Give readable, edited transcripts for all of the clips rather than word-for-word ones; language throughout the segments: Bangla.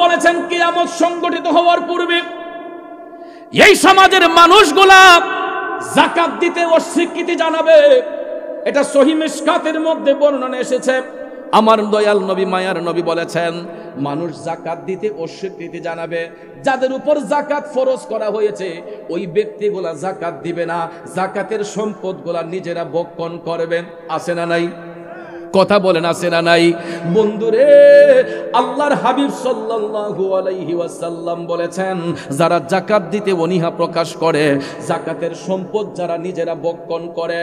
বলেছেন কিয়ামত সংগঠিত হওয়ার পূর্বে এই সমাজের মানুষগুলা যাকাত দিতে অস্বীকৃতি জানাবে। এটা সহিহ মিশকাতের মধ্যে বর্ণনা এসেছে। আমার দয়াল নবী মায়ার নবী বলেছেন মানুষ যাকাত দিতে অস্বীকৃতি জানাবে। যাদের উপর যাকাত ফরজ করা হয়েছে ওই ব্যক্তিগুলা যাকাত দিবে না, যাকাতের সম্পদগুলা নিজেরা ভক্ষণ করবেন। আছে না নাই? কথা বলেন আছে না নাই? বন্ধুরে, আল্লাহর হাবিব সাল্লাল্লাহু আলাইহি ওয়াসাল্লাম বলেছেন যারা যাকাত দিতে অনীহা প্রকাশ করে, যাকাতের সম্পদ যারা নিজেরা ভক্ষণ করে,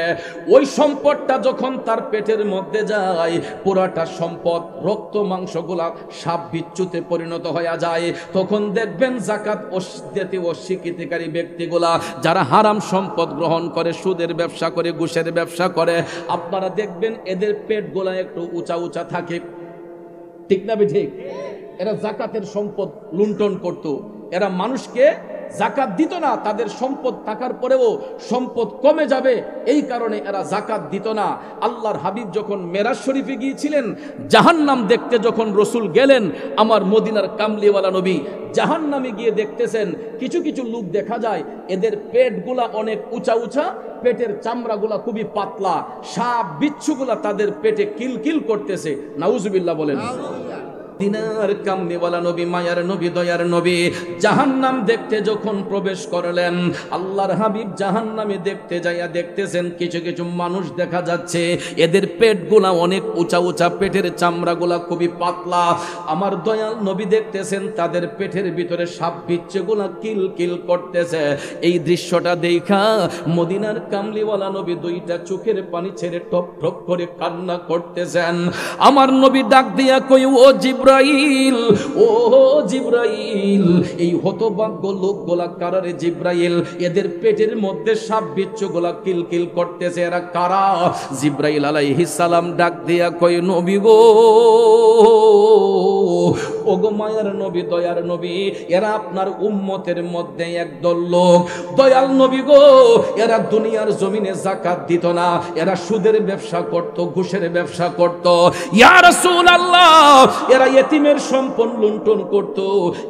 ওই সম্পদটা যখন তার পেটের মধ্যে যায় পুরাটা সম্পদ রক্ত মাংসগুলা সাপ বিচ্ছুতে পরিণত হয়ে যায়। তখন দেখবেন যাকাত দিতে অস্বীকৃতিকারী ব্যক্তিগুলা যারা হারাম সম্পদ গ্রহণ করে, সুদের ব্যবসা করে, ঘুষের ব্যবসা করে, আপনারা দেখবেন এদের পেট একটু উঁচা উঁচা থাকে, ঠিক না ঠিক? এরা যাকাতের সম্পদ লুণ্ঠন করত, এরা মানুষকে যাকাত দিত না। তাদের সম্পদ থাকার পরেও সম্পদ কমে যাবে এই কারণে এরা যাকাত দিত না। আল্লাহর হাবিব যখন মেরাজ শরীফে গিয়েছিলেন, জাহান্নাম দেখতে যখন রসুল গেলেন, আমার মদিনার কামলিওয়ালা নবী জাহান্নামে গিয়ে দেখতেছেন কিছু কিছু লোক দেখা যায় এদের পেটগুলা অনেক উঁচা উঁচা, পেটের চামড়াগুলা খুবই পাতলা, সাপ বিচ্ছুগুলা তাদের পেটে কিলকিল করতেছে। নাউজুবিল্লাহ বলেন। দিনার কামলিওয়ালা নবী মায়ার নবী দয়ার নবী জাহান্নাম দেখতে যখন প্রবেশ করলেন, আল্লাহর হাবিব জাহান্নামে দেখতে যাইয়া দেখতেছেন কিছু কিছু মানুষ দেখা যাচ্ছে এদের পেটগুলা অনেক উঁচা উঁচা, পেটের চামড়াগুলা খুবই পাতলা। আমার দয়াল নবী দেখতেছেন তাদের পেটের ভিতরে সাপ বিচ্ছুগুলা কিল কিল করতেছে। এই দৃশ্যটা দেখা মদিনার কামলিওয়ালা নবী দুইটা চোখের পানি ছেড়ে টপ টপ করে কান্না করতেছেন। আমার নবী ডাক দিয়া কই, ও জিব্রাইল, ও জিব্রাইল, এই হতভাগ্য লোকগুলা কারারে জিব্রাইল? এদের পেটের মধ্যে সাপ বিচ্ছুগুলা কিলকিল করতেছে, এরা কারা? জিব্রাইল আলাইহিস সালাম ডাক দিয়া কই, নবী গো, ওগো মায়ার নবী দয়ার নবী, এরা আপনার উম্মতের মধ্যে একদল লোক। দয়াল নবী গো, এরা দুনিয়ার জমিনে যাকাত দিত না, এরা সুদের ব্যবসা করত, ঘুষের ব্যবসা করত। ইয়া রাসূলুল্লাহ, এরা ইতিমের সম্পদ লুণ্ঠন করত,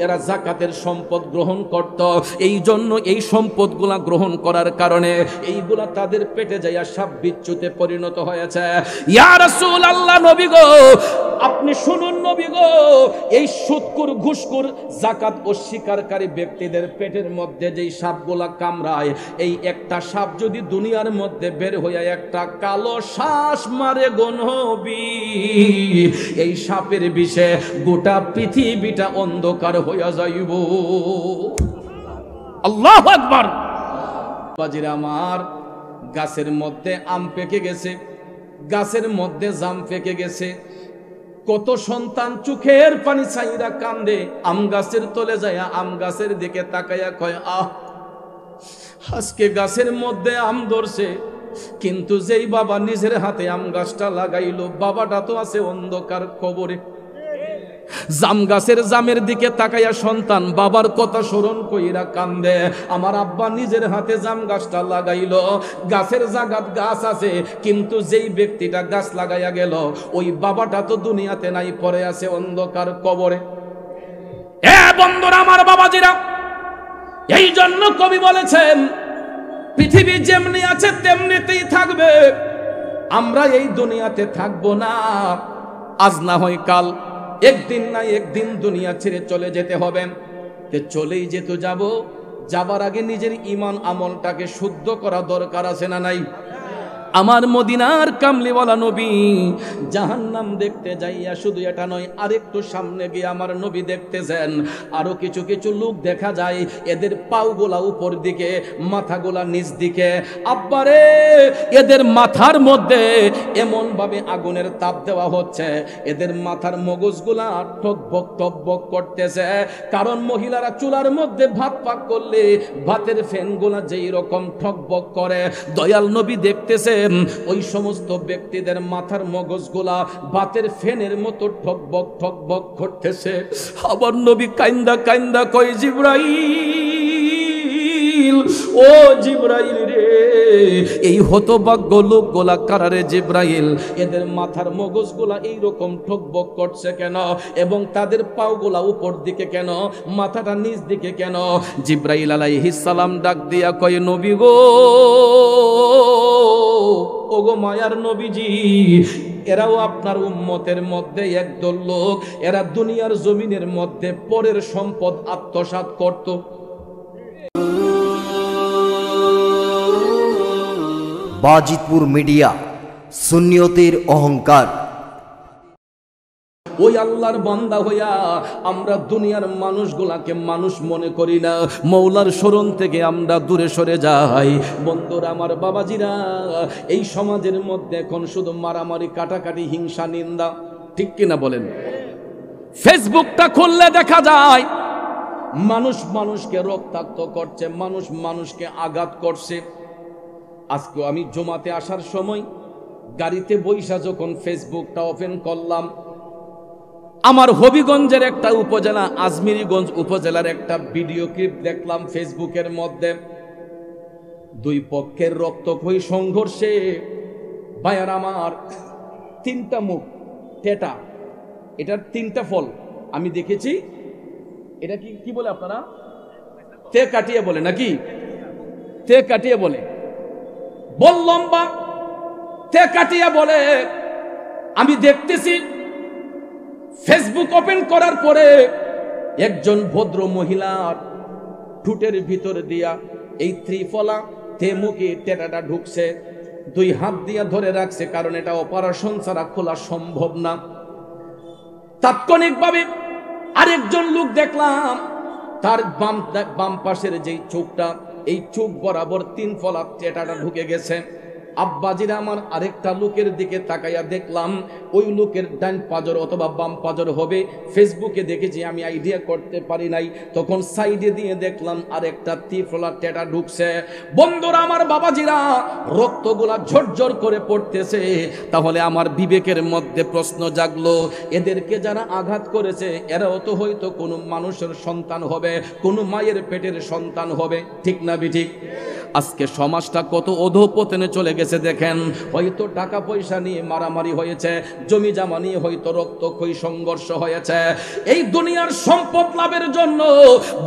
এরা যাকাতের সম্পদ গ্রহণ করত। এই জন্য এই সম্পদগুলা গ্রহণ করার কারণে এইগুলা তাদের পেটে যাইয়া সাপ বিচ্ছুতে পরিণত হয়েছে। ইয়া রাসূলুল্লাহ, নবী গো আপনি শুনুন নবী গো, এই সুদখোর ঘুষখোর যাকাত অস্বীকারী ব্যক্তিদের পেটের মধ্যে যেই সাপগুলা কামড়ায়, এই একটা সাপ যদি দুনিয়ার মধ্যে বের হইয়া একটা কালো শ্বাস মারে গো নবী, এই সাপের বিষে গোটা পৃথিবীটা অন্ধকার হইয়া যাইব। আল্লাহু আকবার। বাজির আমার, গাছের মধ্যে আম পেকে গেছে, গাছের মধ্যে জাম পেকে গেছে, কত সন্তান চোখের পানি ছাইরা কান্দে, আম গাছের তলে যায় আম গাছের দিকে তাকাইয়া কয়, আহ আজকে গাছের মধ্যে আম ধরছে, কিন্তু যেই বাবা নিজের হাতে আম গাছটা লাগাইলো, বাবাটা তো আছে অন্ধকার কবরে। জাম গাছের জামের দিকে তাকাইয়া সন্তান বাবার কথা স্মরণ কইরা কান্দে, আমার আব্বা নিজের হাতে জাম গাছটা লাগাইলো, গাছের জাগাত গাছ আছে, কিন্তু যেই ব্যক্তিটা গাছ লাগাইয়া গেল ওই বাবাটা তো দুনিয়াতে নাই, পড়ে আছে অন্ধকার কবরে। এ বন্ধুরা আমার, বাবাজিরা, এই জন্য কবি বলেছেন পৃথিবী যেমনি আছে তেমনিতেই থাকবে, আমরা এই দুনিয়াতে থাকবো না, আজ না হয় কাল, একদিন না একদিন দুনিয়া ছেড়ে চলে যেতে হবে। চলেই যেতে যাব, যাবার আগে নিজের ঈমান আমলটাকে শুদ্ধ করা দরকার আছে না নাই? আমার মদিনার কামলিওয়ালা নবী জাহান্নাম দেখতে যাইয়া শুধু এটা নয়, আরেকটু সামনে গিয়ে আমার নবী দেখতেছেন আরো কিছু কিছু লোক দেখা যায় এদের পাওগুলা উপর দিকে, মাথাগুলা নিচ দিকে। আব্বারে, এদের মাথার মধ্যে এমন ভাবে আগুনের তাপ দেওয়া হচ্ছে, এদের মাথার মগজগুলা টকবক টকবক করতেছে, কারণ মহিলারা চুলার মধ্যে ভাত পাক করলে ভাতের ফ্যানগুলা যেই রকম ঠকবক করে, দয়াল নবী দেখতেছে ওই সমস্ত ব্যক্তিদের মাথার মগজগুলা ভাতের ফেনের মতো ঠকবক ঠকবক করতেছে। আবার নবী কাইন্দা কাইন্দা কয়, জিবরাইল জিবরাইল, ও জিবরাইল রে, এই হতভাগ্য লোকগুলা কারারে জিবরাইল, এদের মাথার মগজগুলা এইরকম ঠকবক করছে কেন, এবং তাদের পাওগুলা উপর দিকে কেন, মাথাটা নিচ দিকে কেন? জিবরাইল আলাইহিস সালাম ডাক দিয়া কয়, নবী গো, ওগো মায়ার নবীজি, এরাও আপনার উম্মতের মধ্যে একদল লোক, এরা দুনিয়ার জমিনের মধ্যে পরের সম্পদ আত্মসাৎ করত। বাজিতপুর মিডিয়া, সুন্নিয়তের অহংকার। ওই আল্লাহর বান্দা হইয়া আমরা দুনিয়ার মানুষগুলাকে মানুষ মনে করি না, মৌলার শরণ থেকে আমরা দূরে সরে যাই। বন্ধুরা আমার, বাবাজিরা, এই সমাজের মধ্যে এখন শুধু মারামারি, কাটাকাটি, হিংসা, নিন্দা, ঠিক কিনা বলেন? ফেসবুকটা খুললে দেখা যায় মানুষ মানুষকে রক্তাক্ত করছে, মানুষ মানুষকে আঘাত করছে। আজকে আমি জুমাতে আসার সময় গাড়িতে বৈশা যখন ফেসবুকটা ওপেন করলাম, আমার হবিগঞ্জের একটা উপজেলা, আজমিরিগঞ্জ উপজেলার একটা ভিডিও ক্লিপ দেখলাম ফেসবুকের মধ্যে। দুই পক্ষের রক্তক্ষয়ী সংঘর্ষে ভাইয়ার আমার তিনটা মুখ টেটা, এটার তিনটা ফল আমি দেখেছি। এটা কি বলে আপনারা? তে কাটিয়ে বলে নাকি? তে কাটিয়ে বলে, বল লম্বা, তে কাটিয়ে বলে। আমি দেখতেছি ফেসবুক ওপেন করার পরে একজন ভদ্র মহিলার ঠুটের ভিতর দিয়া এই ত্রিফলা তেমুকে টেটাটা ঢুকছে, দুই হাত দিয়া ধরে রাখছে, কারণ এটা অপারেশন ছাড়া খোলা সম্ভব না। তাৎক্ষণিকভাবে আরেকজন লোক দেখলাম, তার বাম পাশের যেই চোখটা, এই চোখ বরাবর তিন ফলা টেটাটা ঢুকে গেছে। আব্বাজিরা আমার আরেকটা লোকের দিকে তাকাইয়া দেখলাম, ওই লোকের ডান পাজর অথবা বাম পাজর হবে। ফেসবুকে দেখেছি, আমি আইডিয়া করতে পারি নাই। তখন সাইডে দিয়ে দেখলাম আরেকটা তীফলা টেটা ঢুকছে। বন্ধুরা আমার, বাবাজিরা, রক্তগুলা ঝরঝর করে পড়তেছে। তাহলে আমার বিবেকের মধ্যে প্রশ্ন জাগলো, এদেরকে যারা আঘাত করেছে এরাও তো হয়তো কোনো মানুষের সন্তান হবে, কোনো মায়ের পেটের সন্তান হবে, ঠিক না বিঠিক? আজকে সমাজটা কত অধঃপতনে চলে গেছে দেখেন। হয়তো টাকা পয়সা নিয়ে মারামারি হয়েছে, জমি জামা নিয়ে হয়তো রক্তক্ষয়ী সংঘর্ষ হয়েছে। এই দুনিয়ার সম্পদ লাভের জন্য,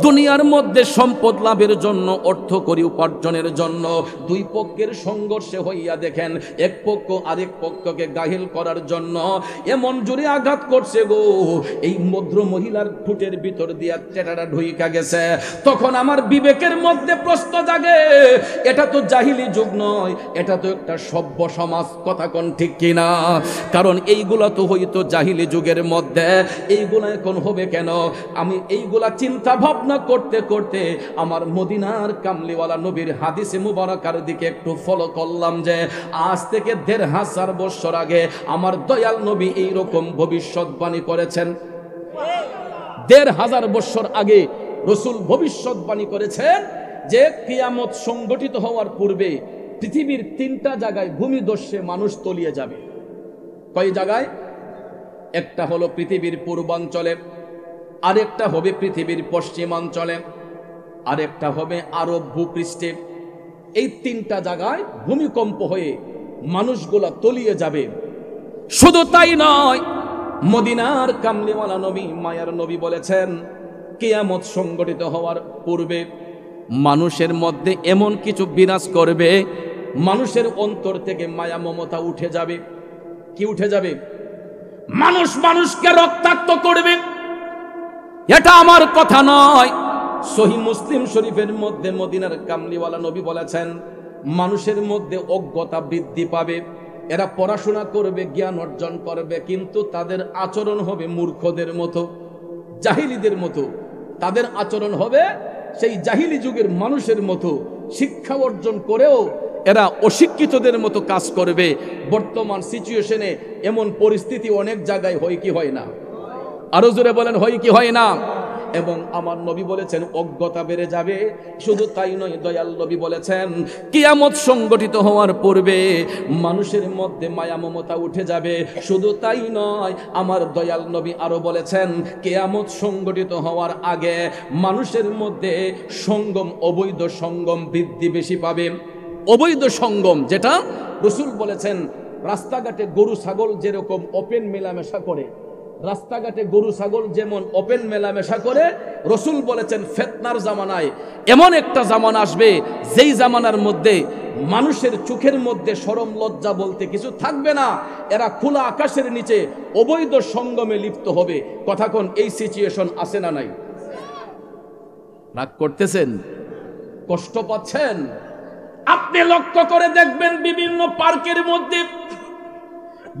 দুনিয়ার মধ্যে সম্পদ লাভের জন্য, অর্থ করি উপার্জনের জন্য দুই পক্ষের সংঘর্ষে হইয়া দেখেন এক পক্ষ আরেক পক্ষকে গাহিল করার জন্য এমন জোরে আঘাত করছে গো, এই ভদ্র মহিলার ঠোঁটের ভিতর দিয়া টেটাটা ঢুইকা গেছে। তখন আমার বিবেকের মধ্যে প্রশ্ন জাগে, এটা তো জাহিলি যুগ নয়, এটা তো একটা সভ্য সমাজ, কথা কোন ঠিক কিনা? কারণ এইগুলা তো হইতো জাহিলি যুগের মধ্যে, এইগুলা এখন হবে কেন? আমি এইগুলা চিন্তা ভাবনা করতে করতে আমার মদিনার কামলিওয়ালা নবীর হাদিসে মুবারাকার দিকে একটু ফলো করলাম, যে আজ থেকে ১৫০০ বছর আগে আমার দয়াল নবী এইরকম ভবিষ্যৎবাণী করেছেন। ১৫০০ বছর আগে রসুল ভবিষ্যৎবাণী করেছেন যে কিয়ামত সংগঠিত হওয়ার পূর্বে পৃথিবীর ৩টা জায়গায় ভূমিধসে মানুষ তলিয়ে যাবে। কয় জায়গায়? একটা হলো পৃথিবীর পূর্বাঞ্চলে, আরেকটা হবে পৃথিবীর পশ্চিমাঞ্চলে, আরেকটা হবে আরব ভূপৃষ্ঠে। এই ৩টা জায়গায় ভূমিকম্প হয়ে মানুষগুলা তলিয়ে যাবে। শুধু তাই নয়, মদিনার কামলিওয়ালা নবী, মায়ার নবী বলেছেন, কিয়ামত সংগঠিত হওয়ার পূর্বে মানুষের মধ্যে এমন কিছু বিরাজ করবে, মানুষের অন্তর থেকে মায়া মমতা উঠে যাবে। কি উঠে যাবে? মানুষ মানুষকে রক্তাক্ত করবে। এটা আমার কথা নয়, সহিহ মুসলিম শরীফের মধ্যে মদিনার কামলিওয়ালা নবী বলেছেন, মানুষের মধ্যে অজ্ঞতা বৃদ্ধি পাবে। এরা পড়াশোনা করবে, জ্ঞান অর্জন করবে, কিন্তু তাদের আচরণ হবে মূর্খদের মতো, জাহিলিদের মতো। তাদের আচরণ হবে সেই জাহিলি যুগের মানুষের মতো। শিক্ষা অর্জন করেও এরা অশিক্ষিতদের মতো কাজ করবে। বর্তমান সিচুয়েশনে এমন পরিস্থিতি অনেক জায়গায় হয় কি হয় না? আরো জোরে বলেন, হয় কি হয় না? এবং আমার নবী বলেছেন অজ্ঞতা বেড়ে যাবে। শুধু তাই নয়, দয়াল নবী বলেছেন কিয়ামত সংগঠিত হওয়ার পূর্বে মানুষের মধ্যে মায়া মমতা উঠে যাবে। শুধু তাই নয়, আমার দয়াল নবী আরো বলেছেন কিয়ামত সংগঠিত হওয়ার আগে মানুষের মধ্যে সঙ্গম, অবৈধ সঙ্গম বৃদ্ধি বেশি পাবে। অবৈধ সঙ্গম, যেটা রাসূল বলেছেন রাস্তাঘাটে গরু ছাগল যেরকম ওপেন মেলামেশা করে, রাস্তাঘাটে গরু ছাগল যেমন ওপেন মেলামেশা করে, রাসূল বলেছেন ফিতনার জামানায় এমন একটা জামানা আসবে যেই জামানার মধ্যে মানুষের চোখের মধ্যে শরম লজ্জা বলতে কিছু থাকবে না। এরা খোলা আকাশের নিচে অবৈধ সঙ্গমে লিপ্ত হবে। কথা কোন, এই সিচুয়েশন আছে না নাই? রাগ করতেছেন, কষ্ট পাচ্ছেন? আপনি লক্ষ্য করে দেখবেন বিভিন্ন পার্কের মধ্যে,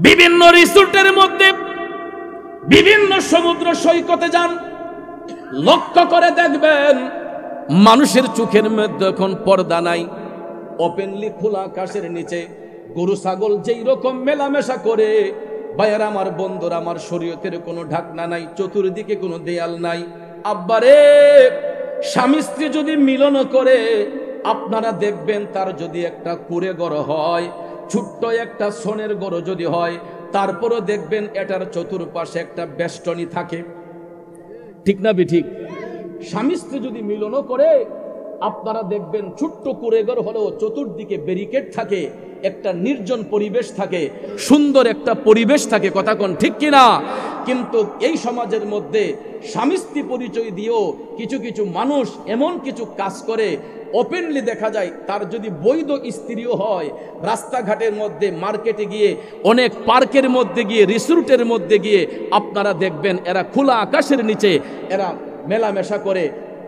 বিভিন্ন রিসোর্টের মধ্যে, বিভিন্ন সমুদ্র সৈকতে যান, লক্ষ্য করে দেখবেন মানুষের চোখের মধ্যে এখন পর্দা নাই। ওপেনলি খোলা আকাশের নিচে গরু ছাগল যেই রকম মেলামেশা করে, ভাইয়ার আমার, বন্ধুরা আমার, শরীয়তের কোনো ঢাকনা নাই, চতুর্দিকে কোনো দেয়াল নাই। আব্বারে, স্বামী স্ত্রী যদি মিলন করে, আপনারা দেখবেন তার যদি একটা কুড়ে গড় হয়, ছোট্ট একটা সোনের গড় যদি হয়, তারপরও দেখবেন এটার চতুর্পাশে একটা বেষ্টনী থাকে। ঠিক না ঠিক? স্বামী স্ত্রী যদি মিলনও করে, আপনারা দেখবেন ছোট্ট কুড়েঘর হলেও চতুর্দিকে ব্যারিকেড থাকে, একটা নির্জন পরিবেশ থাকে, সুন্দর একটা পরিবেশ থাকে। কথা কোন ঠিক কিনা? কিন্তু এই সমাজের মধ্যে স্বামী স্ত্রী পরিচয় দিয়েও কিছু কিছু মানুষ এমন কিছু কাজ করে, ওপেনলি দেখা যায় তার যদি বৈধ স্ত্রীও হয়, রাস্তাঘাটের মধ্যে, মার্কেটে গিয়ে, অনেক পার্কের মধ্যে গিয়ে, রিসোর্টের মধ্যে গিয়ে আপনারা দেখবেন এরা খোলা আকাশের নিচে এরা মেলামেশা করে,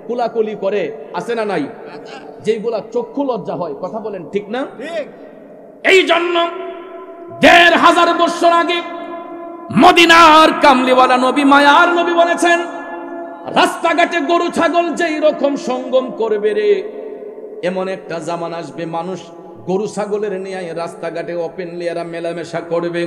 কুলাকুলি করে, আছে না নাই? যেগুলা চক্ষু লজ্জা হয়। কথা বলেন ঠিক না? এই জন্য ১৫০০ বছর আগে মদিনার কামলিওয়ালা নবী, মায়ার নবী বলেছেন রাস্তাঘাটে গরু ছাগল যেই রকম সঙ্গম করবে রে, এমন একটা জামান আসবে মানুষ গরু ছাগলের নিয়ে রাস্তাঘাটে ওপেনলি এরা মেলামেশা করবে।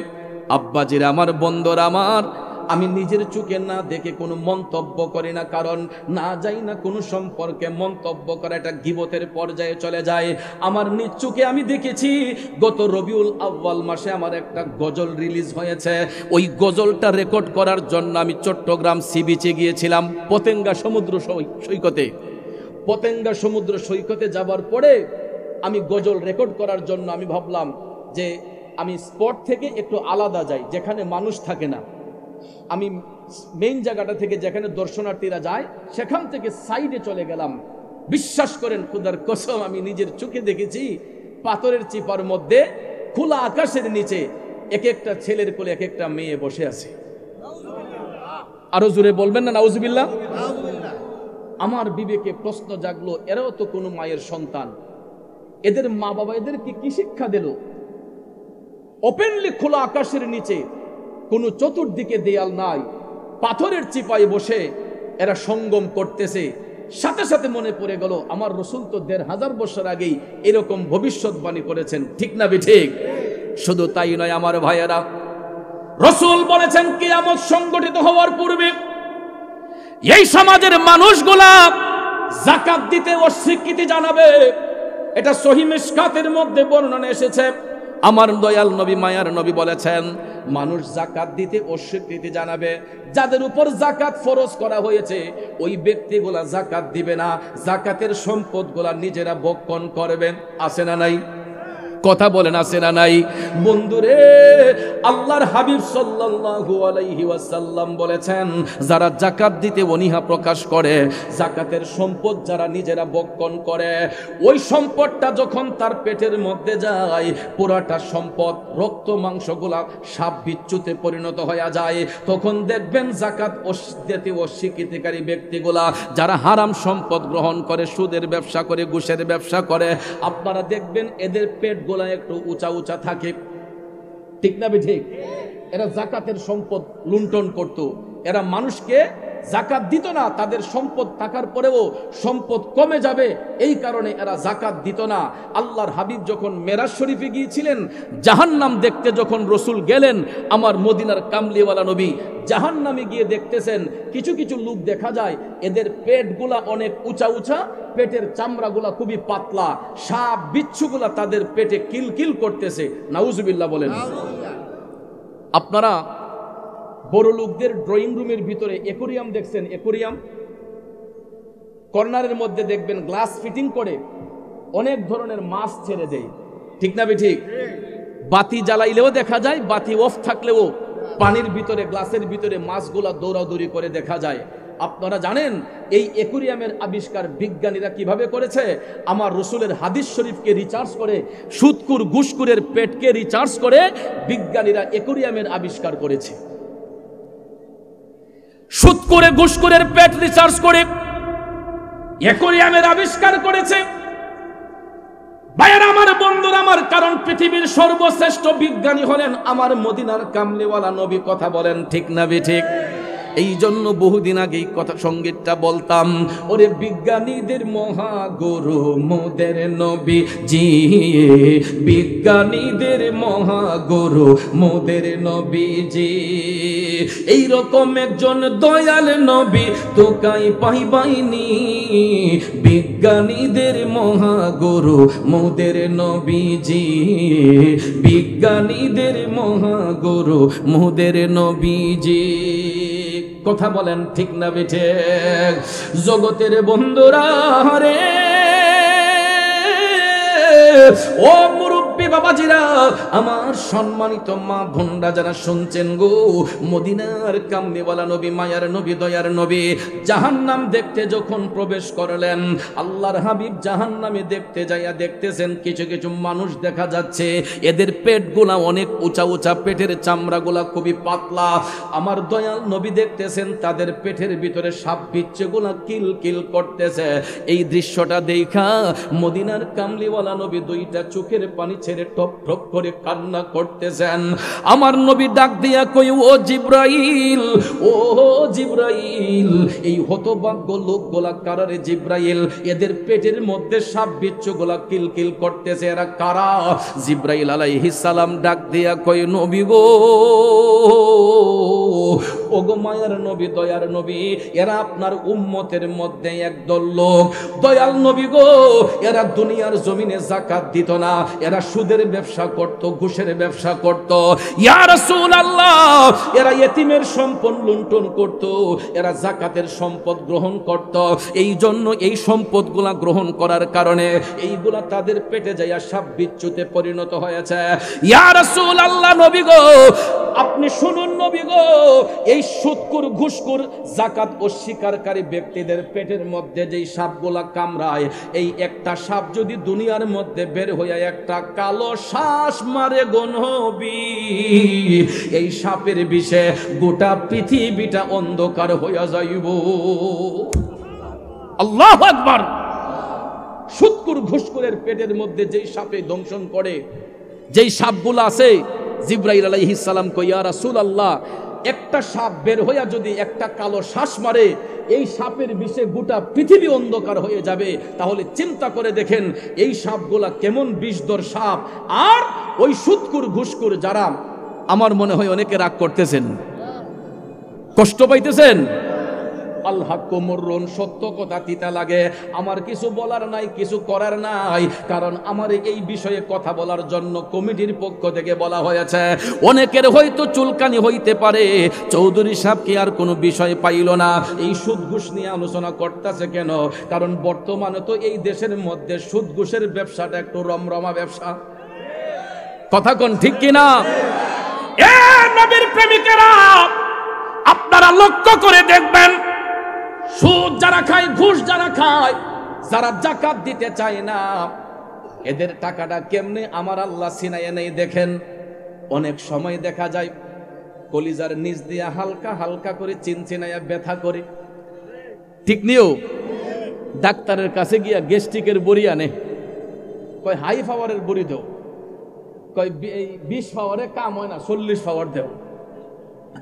আব্বাজির আমার, বন্ধুরা আমার, আমি নিজের চোখে না দেখে কোনো মন্তব্য করি না, কারণ না যাই না কোনো সম্পর্কে মন্তব্য করা এটা গীবতের পর্যায়ে চলে যায়। আমার নিজ চোখে আমি দেখেছি, গত রবিউল আউয়াল মাসে আমার একটা গজল রিলিজ হয়েছে। ওই গজলটা রেকর্ড করার জন্য আমি চট্টগ্রাম সি বিচে গিয়েছিলাম, পতেঙ্গা সমুদ্র সৈকতে। পতেঙ্গা সমুদ্র সৈকতে যাবার পরে আমি গজল রেকর্ড করার জন্য আমি ভাবলাম যে আমি স্পট থেকে একটু আলাদা যাই, যেখানে মানুষ থাকে না। আমি মেইন জায়গাটা থেকে যেখানে দর্শনার্থীরা যায় সেখান থেকে সাইডে চলে গেলাম। বিশ্বাস করেন, খোদার কসম, আমি নিজের চোখে দেখেছি পাথরের চিপার মধ্যে খোলা আকাশের নিচে এক একটা ছেলের কোলে এক একটা মেয়ে বসে আছে। আরো জোরে বলবেন না নাউজুবিল্লাহ? আমার বিবেকে প্রশ্ন জাগলো, এরাও তো কোনো মায়ের সন্তান, এদের মা বাবা এদেরকে কি শিক্ষা দিল? ওপেনলি খোলা আকাশের নিচে, কোনো চতুর্দিকে দেয়াল নাই, পাথরের চিপায় বসে এরা সঙ্গম করতেছে। সাথে সাথে মনে পড়ে গেল আমার রাসূল তো ১৫০০ বছর আগেই এরকম ভবিষ্যৎবাণী করেছেন। ঠিক না ঠিক? শুধু তাই নয় আমার ভাইয়েরা, রাসূল বলেছেন কিয়ামত সংগঠিত হওয়ার পূর্বে এই সমাজের মানুষগুলা যাকাত দিতে অস্বীকৃতি জানাবে। এটা সহিহ মিশকাতের মধ্যে বর্ণনা এসেছে। আমার দয়াল নবী, মায়ার নবী বলেছেন মানুষ যাকাত দিতে অস্বীকৃতি জানাবে। যাদের উপর যাকাত ফরজ করা হয়েছে ওই ব্যক্তিগুলা যাকাত দিবে না, যাকাতের সম্পদগুলা নিজেরা ভক্ষণ করবেন। আছে না নাই? কথা বলেন, আছে না নাই? বন্ধুরে, আল্লাহর হাবিব সাল্লাল্লাহু আলাইহি ওয়াসাল্লাম বলেছেন যারা যাকাত দিতে অনীহা প্রকাশ করে, যাকাতের সম্পদ যারা নিজেরা ভক্ষণ করে, ওই সম্পদটা যখন তার পেটের মধ্যে যায় পুরাটা সম্পদ রক্ত মাংসগুলা সাপ বিচ্যুতে পরিণত হয়ে যায়। তখন দেখবেন যাকাত দিতে অস্বীকৃতিকারী ব্যক্তিগুলা যারা হারাম সম্পদ গ্রহণ করে, সুদের ব্যবসা করে, ঘুষের ব্যবসা করে, আপনারা দেখবেন এদের পেট গোলা একটু উঁচা উঁচা থাকে। ঠিক না ঠিক? এরা যাকাতের সম্পদ লুণ্ঠন করত, এরা মানুষকে জাকাত দিত না, তাদের সম্পদ থাকার পরেও সম্পদ কমে যাবে, এই কারণে এরা জাকাত দিত না। আল্লাহর হাবিব যখন মেরাজ শরীফে গিয়েছিলেন, জাহান্নাম দেখতে যখন রসুল গেলেন, আমার মদিনার কামলিওয়ালা নবী জাহান্নামে গিয়ে দেখতেছেন কিছু কিছু লোক দেখা যায় এদের পেটগুলা অনেক উঁচা উঁচা, পেটের চামড়াগুলা খুবই পাতলা, সাপ বিচ্ছুগুলা তাদের পেটে কিলকিল করতেছে। নাউজুবিল্লাহ বলেন। আপনারা বড় লোকদের ড্রয়িং রুমের ভিতরে অ্যাকোরিয়াম দেখছেন? অ্যাকোরিয়াম কর্নারের মধ্যে দেখবেন গ্লাস ফিটিং করে অনেক ধরনের মাছ ছেড়ে দেয়, ঠিক না ঠিক? বাতি জ্বালাইলেও দেখা যায়, বাতি অফ থাকলেও পানির ভিতরে গ্লাসের ভিতরে মাছগুলা দৌড়াদৌড়ি করে দেখা যায়। আপনারা জানেন এই অ্যাকোরিয়ামের আবিষ্কার বিজ্ঞানীরা কিভাবে করেছে? আমার রসুলের হাদিস শরীফকে রিচার্জ করে, সুদকুর ঘুষকুরের পেটকে রিচার্জ করে বিজ্ঞানীরা অ্যাকোরিয়ামের আবিষ্কার করেছে। সুদকুরে ঘুষকুরের পেট রিচার্জ করে অ্যাকোরিয়ামের আবিষ্কার করেছে। ভাইয়েরা আমার, বন্ধুরা আমার, কারণ পৃথিবীর সর্বশ্রেষ্ঠ বিজ্ঞানী হলেন আমার মদিনার কামলিওয়ালা নবী। কথা বলেন ঠিক না ঠিক? এই জন্য বহুদিন আগেই কথা সঙ্গীতটা বলতাম, ওরে বিজ্ঞানীদের মহাগুরু মোদের নবী জি, বিজ্ঞানীদের মহাগুরু মোদের নবী জি, এইরকম একজন দয়াল নবী তোকাই পাইবাইনি, বিজ্ঞানীদের মহাগুরু মোদের নবী জি, বিজ্ঞানীদের মহাগুরু মোদের নবী জি। কথা বলেন ঠিক না বেঠে? জগতের বন্ধুরা রে, ও মুরব্বী বাবাজিরা, আমার সম্মানিত মা বোনরা যারা শুনছেন গো, মদিনার কামলিওয়ালা নবী, মায়ার নবী, দয়ার নবী জাহান্নাম দেখতে যখন প্রবেশ করলেন, আল্লাহর হাবিব জাহান্নামে দেখতে যাইয়া দেখতেছেন কিছু কিছু মানুষ দেখা যাচ্ছে এদের পেটগুলা অনেক উঁচা উঁচা, পেটের চামড়াগুলা খুবই পাতলা। আমার দয়াল নবী দেখতেছেন তাদের পেটের ভিতরে সাপ বিচ্ছুগুলা কিল কিল করতেছে। এই দৃশ্যটা দেখা মদিনার কামলিওয়ালা নবী দুইটা চোখের পানি ছেড়ে টপ টপ করে কান্না করতেছেন। আমার নবী ডাক দিয়া কই, ও জিব্রাইল, ও জিব্রাইল, এই হতভাগ্য লোকগুলা কারারে জিব্রাইল? এদের পেটের মধ্যে সাপ বিচ্ছুগুলা কিলকিল করতেছে, এরা কারা? জিব্রাইল আলাইহিস সালাম ডাক দিয়া কই, নবী গো, ওগো মায়ার নবী, দয়ার নবী, এরা আপনার উম্মতের মধ্যে একদল লোক। দয়াল নবী গো, এরা দুনিয়ার জমিনে যাকাত দিত না, এরা সুদের ব্যবসা করত, ঘুষের ব্যবসা করত। ইয়া রাসূলুল্লাহ, এরা ইতিমের সম্পদ লুণ্ঠন করত, এরা যাকাতের সম্পদ গ্রহণ করত। এই জন্য এই সম্পদগুলা গ্রহণ করার কারণে এইগুলা তাদের পেটে যাইয়া সাপ বিচ্ছুতে পরিণত হয়েছে। ইয়া রাসূলুল্লাহ, নবী গো আপনি শুনুন নবী গো, এই সুদকুর ঘুষকুর যাকাত অস্বীকারী ব্যক্তিদের পেটের মধ্যে যেই সাপগুলা কামড়ায়, এই একটা সাপ যদি দুনিয়ার মধ্যে বের হইয়া একটা কালো শ্বাস মারে গো নবী, এই সাপের বিষে গোটা পৃথিবীটা অন্ধকার হইয়া যাইব। আল্লাহু আকবার। সুদকুর ঘুষকুরের পেটের মধ্যে যেই সাপে দংশন করে, যেই সাপগুলো আছে, জিব্রাইল আলাইহিস সালাম কই, ইয়া রাসূলুল্লাহ, একটা সাপ বের হইয়া যদি একটা কালো শ্বাস মারে, এই সাপের বিষে গোটা পৃথিবী অন্ধকার হয়ে যাবে। তাহলে চিন্তা করে দেখেন এই সাপগুলা কেমন বিষধর সাপ। আর ওই সুদকুর ঘুষকুর যারা, আমার মনে হয় অনেকে রাগ করতেছেন, কষ্ট পাইতেছেন। আল হাক্কু মুররুন, সত্য কথা তিতা লাগে। আমার কিছু বলার নাই, কিছু করার নাই, কারণ আমার এই বিষয়ে কথা বলার জন্য কমিটির পক্ষ থেকে বলা হয়েছে। অনেকের হয়তো চুলকানি হইতে পারে, চৌধুরী সাহেব কি আর কোনো বিষয় পাইল না, এই সুদ ঘুষ নিয়ে আলোচনা করতেছে কেন? কারণ বর্তমানে তো এই দেশের মধ্যে সুদ ঘুষের ব্যবসাটা একটু রমরমা ব্যবসা। কথা কোন ঠিক কিনা? এ নবীর প্রেমিকেরা, আপনারা লক্ষ্য করে দেখবেন, সুদ যারা খায়, ঘুষ যারা খায়, যারা যাকাত দিতে চায় না, এদের টাকাটা কেমনে আমার আল্লাহ ছিনাইয়া নেই। দেখেন অনেক সময় দেখা যায় কলিজার নিচ দিয়া হালকা হালকা করে চিনচিনাইয়া ব্যথা করে, ঠিক নিও। ডাক্তারের কাছে গিয়া গ্যাস্ট্রিকের বড়ি আনে, কয় হাই পাওয়ারের বড়ি দেও, কয় 20 পাওয়ারে কাম হয় না, 40 পাওয়ার দেও।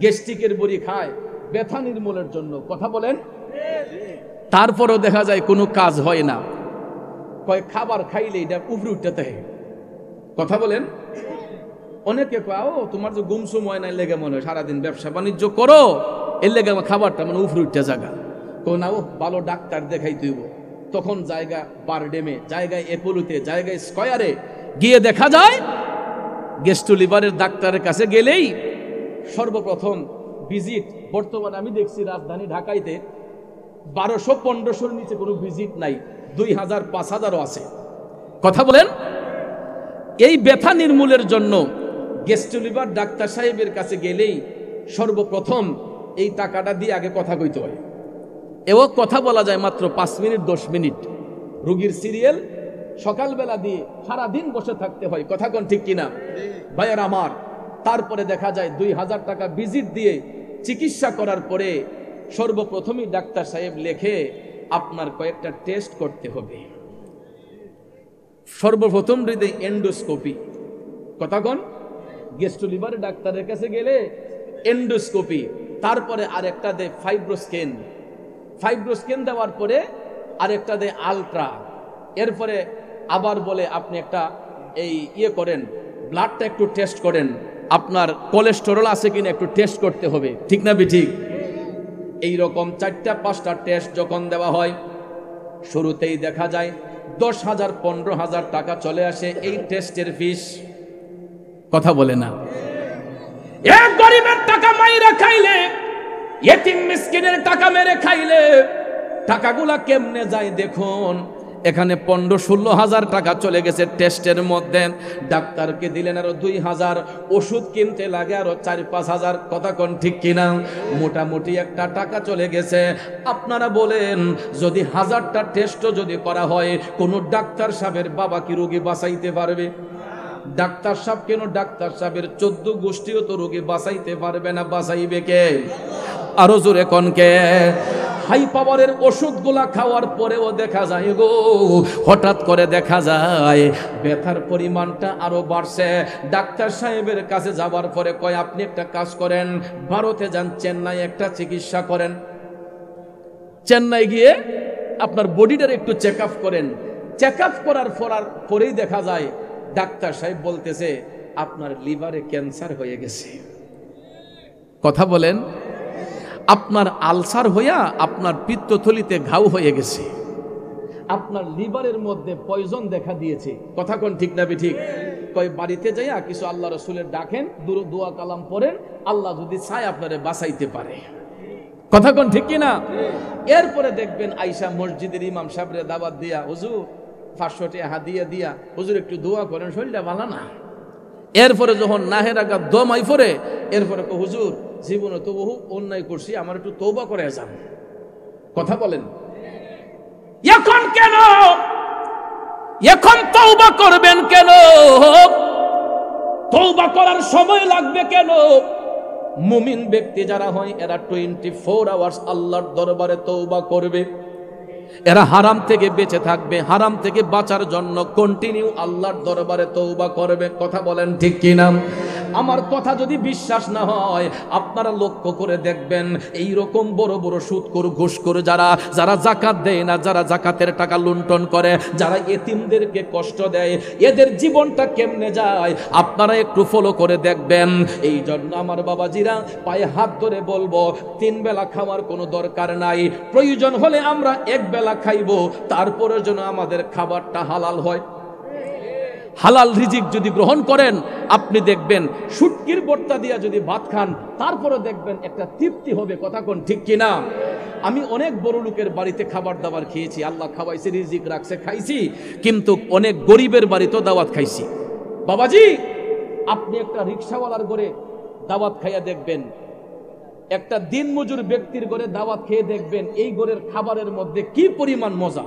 গ্যাস্ট্রিকের বড়ি খায়, ব্যথা নির্মূলের জন্য। কথা বলেন। তারপরও দেখা যায় কোনো কাজ হয় না, কয় খাবার খাইলে এটা উপরে উঠতে। কথা বলেন। অনেকে কয় ও তোমার যে গুমসুম হয় না লেগে মনে হয় সারাদিন ব্যবসা বাণিজ্য করো, এর লেগে আমার খাবারটা মানে উপরে উঠতে জায়গা কো না, ও ভালো ডাক্তার দেখাই তুইব। তখন জায়গা বারডেমে, জায়গায় এপোলোতে, জায়গায় স্কয়ারে গিয়ে দেখা যায় গেস্ট লিভারের ডাক্তারের কাছে গেলেই সর্বপ্রথম ভিজিট, বর্তমানে আমি দেখছি রাজধানী ঢাকাইতে 1200-1500 নিচে কোনো ভিজিট নাই, 2000-5000 আছে। কথা বলেন। এই ব্যথা নির্মূলের জন্য গেস্ট লিভার ডাক্তার সাহেবের কাছে গেলেই সর্বপ্রথম এই টাকাটা দিয়ে আগে কথা কইতে হয়। এও কথা বলা যায় মাত্র 5 মিনিট 10 মিনিট। রোগীর সিরিয়াল সকালবেলা দিয়ে সারাদিন বসে থাকতে হয়। কথা কোন ঠিক কিনা ভাইয়ের আমার? তারপরে দেখা যায় 2000 টাকা ভিজিট দিয়ে চিকিৎসা করার পরে সর্বপ্রথমই ডাক্তার সাহেব লেখে আপনার কয়েকটা টেস্ট করতে হবে। সর্বপ্রথম হৃদয় এন্ডোস্কোপি। কথা কোন? গেস্ট লিভারের ডাক্তারের কাছে গেলে এন্ডোস্কোপি, তারপরে আরেকটা দেয় ফাইব্রোস্ক্যান, ফাইব্রোস্ক্যান দেওয়ার পরে আরেকটা দেয় আলট্রা, এরপরে আবার বলে আপনি একটা এই করেন, ব্লাডটা একটু টেস্ট করেন, আপনার কোলেস্টেরল আছে কিনা একটু টেস্ট করতে হবে। ঠিক না ঠিক? এইরকম 4-5টা টেস্ট যখন দেওয়া হয়, শুরুতেই দেখা যায় 10,000-15,000 টাকা চলে আসে এই টেস্টের ফিস। কথা বলে না। এক গরিবের টাকা মাইরা খাইলে, ইতিম মিসকিনের টাকা মেরে খাইলে টাকাগুলা কেমনে যায় দেখুন। এখানে 15-16 হাজার টাকা চলে গেছে টেস্টের মধ্যে, ডাক্তারকে দিলেন আরো 2000, ওষুধ কিনতে লাগে আরো 4-5 হাজার। কথা কোন ঠিক কিনা? মোটামুটি একটা টাকা চলে গেছে। আপনারা বলেন যদি 1000টা টেস্টও যদি করা হয়, কোন ডাক্তার সাহেবের বাবা কি রোগী বাঁচাইতে পারবে? ডাক্তার সাহেব কেন, ডাক্তার সাহেবের 14 গোষ্ঠীও তো রোগী বাঁচাইতে পারবে না। বাঁচাইবে কে? আরো জোরে কোন কে? হাই পাওয়ারের ওষুধগুলা খাওয়ার পরেও দেখা যায় গো, হঠাৎ করে দেখা যায় ব্যথার পরিমাণটা আরো বাড়ছে। ডাক্তার সাহেবের কাছে যাবার পরে কয় আপনি একটা কাজ করেন, ভারতে যান, চেন্নাই একটা চিকিৎসা করেন, চেন্নাই গিয়ে আপনার বডিটার একটু চেক আপ করেন। চেক আপ করার পরেই দেখা যায় ডাক্তার সাহেব বলতেছে আপনার লিভারে ক্যান্সার হয়ে গেছে। কথা বলেন। আপনার আলসার হইয়া আপনার পিত্তথলিতে ঘাও হয়ে গেছে, আপনার লিভারের মধ্যে পয়জন দেখা দিয়েছে। কথা কোন ঠিক না ঠিক? কয় বাড়িতে যাইয়া কিছু আল্লাহ রসুলের ডাকেন, দোয়া কালাম পড়েন, আল্লাহ যদি চায় আপনারে বাঁচাইতে পারে। কথা কোন ঠিক কিনা? এরপরে দেখবেন আইসা মসজিদের ইমাম সাহেবের দাওয়াত দিয়া, হুজুর 500 টাকা হাদিয়া দিয়া, হুজুর একটু দোয়া করেন, শরীরটা ভালো না। এরপরে যখন নাহের আগা দমাই পড়ে, এরপরে হুজুর জীবনে তো বহু অন্যায় করছি, আমার একটু তওবা করে যান। কথা বলেন। এখন কেন, এখন তওবা করবেন কেন? তওবা করার সময় লাগবে কেন? মুমিন ব্যক্তি যারা হয় এরা 24 আওয়ার্স আল্লাহর দরবারে তওবা করবে। এরা হারাম থেকে বেঁচে থাকবে, হারাম থেকে বাঁচার জন্য কন্টিনিউ আল্লাহর দরবারে তওবা করবে। কথা বলেন ঠিক কিনা? আমার কথা যদি বিশ্বাস না হয় আপনারা লক্ষ্য করে দেখবেন, এই রকম বড় বড় সুদখোর ঘুষখোর যারা যাকাত দেয় না, যারা যাকাতের টাকা লুণ্ঠন করে, যারা এতিমদেরকে কষ্ট দেয়, এদের জীবনটা কেমনে যায় আপনারা একটু ফলো করে দেখবেন। এই জন্য আমার বাবাজিরা পায়ে হাত ধরে বলবো, 3 বেলা খাওয়ার কোনো দরকার নাই, প্রয়োজন হলে আমরা 1 বেলা খাইবো, তারপরে যেন আমাদের খাবারটা হালাল হয়। হালাল রিজিক যদি গ্রহণ করেন আপনি দেখবেন শুটকির ভর্তা দিয়া যদি ভাত খান, তারপরে দেখবেন একটা তৃপ্তি হবে। কথা কোন ঠিক কিনা? আমি অনেক বড় লোকের বাড়িতে খাবার দাবার খেয়েছি, আল্লাহ খাওয়াইছে, রিজিক রাখছে, খাইছি, কিন্তু অনেক গরিবের বাড়িতেও দাওয়াত খাইছি। বাবাজি আপনি একটা রিক্সাওয়ালার ঘরে দাওয়াত খাইয়া দেখবেন, একটা দিনমজুর ব্যক্তির ঘরে দাওয়াত খেয়ে দেখবেন এই ঘরের খাবারের মধ্যে কি পরিমাণ মজা।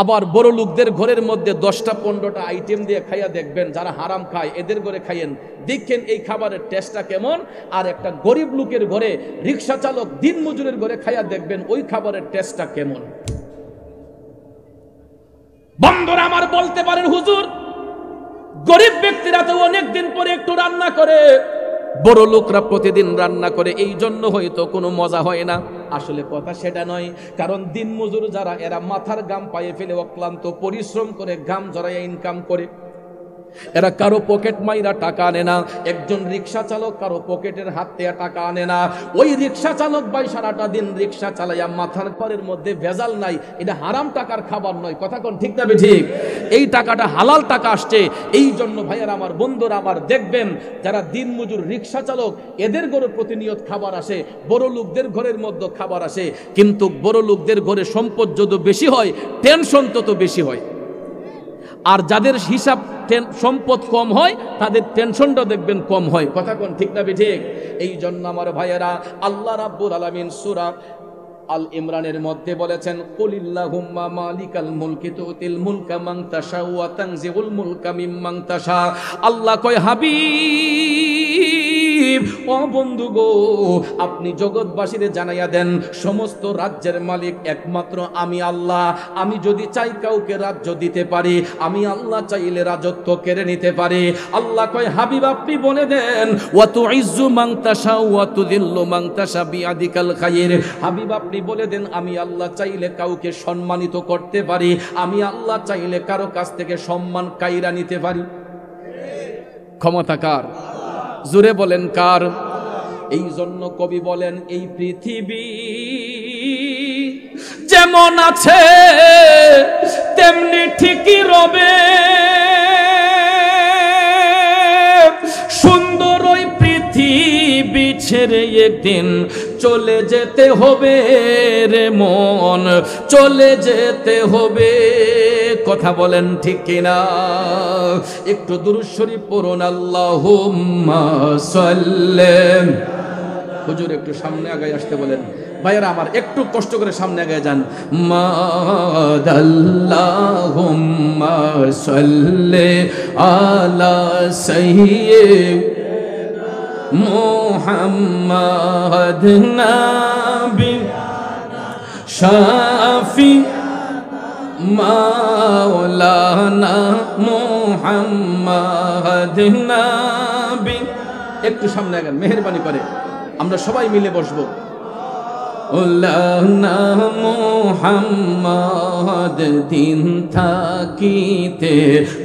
আবার বড় লোকদের ঘরের মধ্যে 10টা-15টা আইটেম দিয়ে খাইয়া দেখবেন, যারা হারাম খায় এদের ঘরে খাইয়েন, দেখেন এই খাবারের টেস্টটা কেমন। আর একটা গরিব লোকের ঘরে, রিক্সা চালক দিনমজুরের ঘরে খাইয়া দেখবেন ওই খাবারের টেস্টটা কেমন। বন্ধুরা আমার বলতে পারেন হুজুর গরিব ব্যক্তিরা তো অনেক দিন পরে একটু রান্না করে, বড় লোকরা প্রতিদিন রান্না করে, এই জন্য হয়তো কোনো মজা হয় না। আসলে কথা সেটা নয়, কারণ দিন মজুর যারা, এরা মাথার ঘাম পায়ে ফেলে অক্লান্ত পরিশ্রম করে, ঘাম জড়াইয়া ইনকাম করে। এরা কারো পকেট মাইরা টাকা আনে না। একজন রিক্সা চালক কারো পকেটের হাত থেকে টাকা আনে না। ওই রিক্সা চালক ভাই সারাটা দিন রিক্সা চালাইয়া মাথার ঘরের মধ্যে ভেজাল নাই, এটা হারাম টাকার খাবার নয়। কথা কোন ঠিক না ঠিক? এই টাকাটা হালাল টাকা আসছে। এই জন্য ভাইয়ারা আমার, বন্ধুরা আমার, দেখবেন যারা দিন মজুর রিক্সা চালক, এদের ঘরে প্রতিনিয়ত খাবার আসে, বড় লোকদের ঘরের মধ্যে খাবার আসে। কিন্তু বড় লোকদের ঘরে সম্পদ যত বেশি হয়, টেনশন তত বেশি হয়। আর যাদের হিসাব সম্পদ কম হয়, তাদের টেনশনটা দেখবেন কম হয়। কথা কোন ঠিক না ঠিক? এই জন্য আমার ভাইয়েরা, আল্লাহ রাব্বুল আলামিন সূরা আল ইমরানের মধ্যে বলেছেন, কুলিল্লাহুম্মা মালিকাল মুলকি তুতিল মুলকা মান তাশা ওয়া তানজিউল মুলকা মিম্মান তাশা। আল্লাহ কয়, হাবিব, ও বন্ধু গো, আপনি জগৎবাসীরে জানাইয়া দেন, সমস্ত রাজ্যের মালিক একমাত্র আমি আল্লাহ। আমি যদি চাই কাউকে রাজ্য দিতে পারি, আমি আল্লাহ চাইলে রাজত্ব কেড়ে নিতে পারি। আল্লাহ কয়, হাবিব আপনি বলে দেন, ওয়া তুইজ্জু মান তাশা ওয়া তুযিল্লু মান তাশা বিয়াদিকাল খায়র। হাবিব আপনি বলে দেন, আমি আল্লাহ চাইলে কাউকে সম্মানিত করতে পারি, আমি আল্লাহ চাইলে কারো কাছ থেকে সম্মান কাইরা নিতে পারি। ক্ষমতা কার? জোরে বলেন কার? এই জন্য কবি বলেন, এই পৃথিবী যেমন আছে তেমনি ঠিকই রবে, সুন্দর ওই পৃথিবী ছেড়ে একদিন চলে যেতে হবে রে মন, চলে যেতে হবে। কথা বলেন ঠিক কিনা? একটু দুরূদ শরীফ পড়ুন, আল্লাহুম্মা সাল্লি। হুজুর একটু সামনে আগায় আসতে বলেন। ভাইয়েরা আমার, একটু কষ্ট করে সামনে আগায় যান। আল্লাহুম্মা সাল্লি আলা সাইয়্যিদিনা মুহাম্মাদ নাবি শাফি মাওলানা মুহাম্মাদ নাবি। একটু সামনে আগান মেহেরবানি করে, আমরা সবাই মিলে বসবো। ওলানা মুহাম্মাদ দিন থাকিতে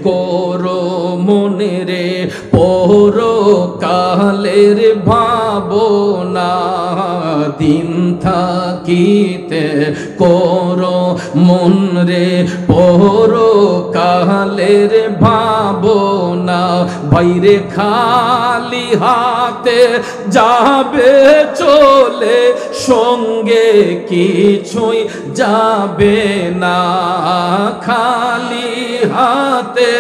করো মনে রে, পরো কালের ভাবনা। দিন থাকিতে করো মন রে, পরো কালের ভাবনা। বাইরে খালি হাতে যাবে চলে, সঙ্গে কিছুই যাবে না। খালি হাতে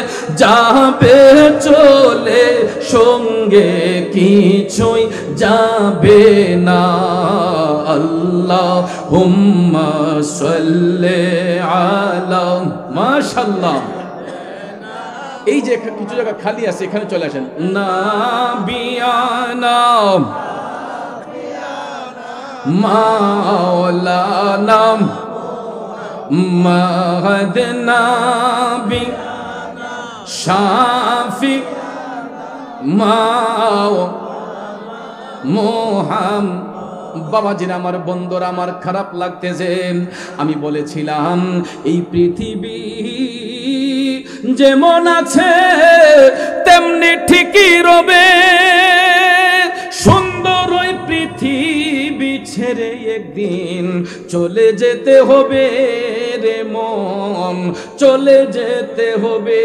যাবে চলে, সঙ্গে কিছুই যাবে না। আল্লাহুম্মা সাল্লি আলা। মাশাআল্লাহ। এই যে কিছু জায়গা খালি আছে, এখানে চলে আসেন। নাবিয়ানা মাওলানা মুহাম্মদ নাবি শাফি মুহাম্মদ। বাবাজিরা আমার, বন্ধুরা আমার, খারাপ লাগতেছে। আমি বলেছিলাম এই পৃথিবী যেমন আছে তেমনি ঠিকই রবে, সুন্দর ওই পৃথিবী ছেড়ে একদিন চলে যেতে হবে রে মন, চলে যেতে হবে।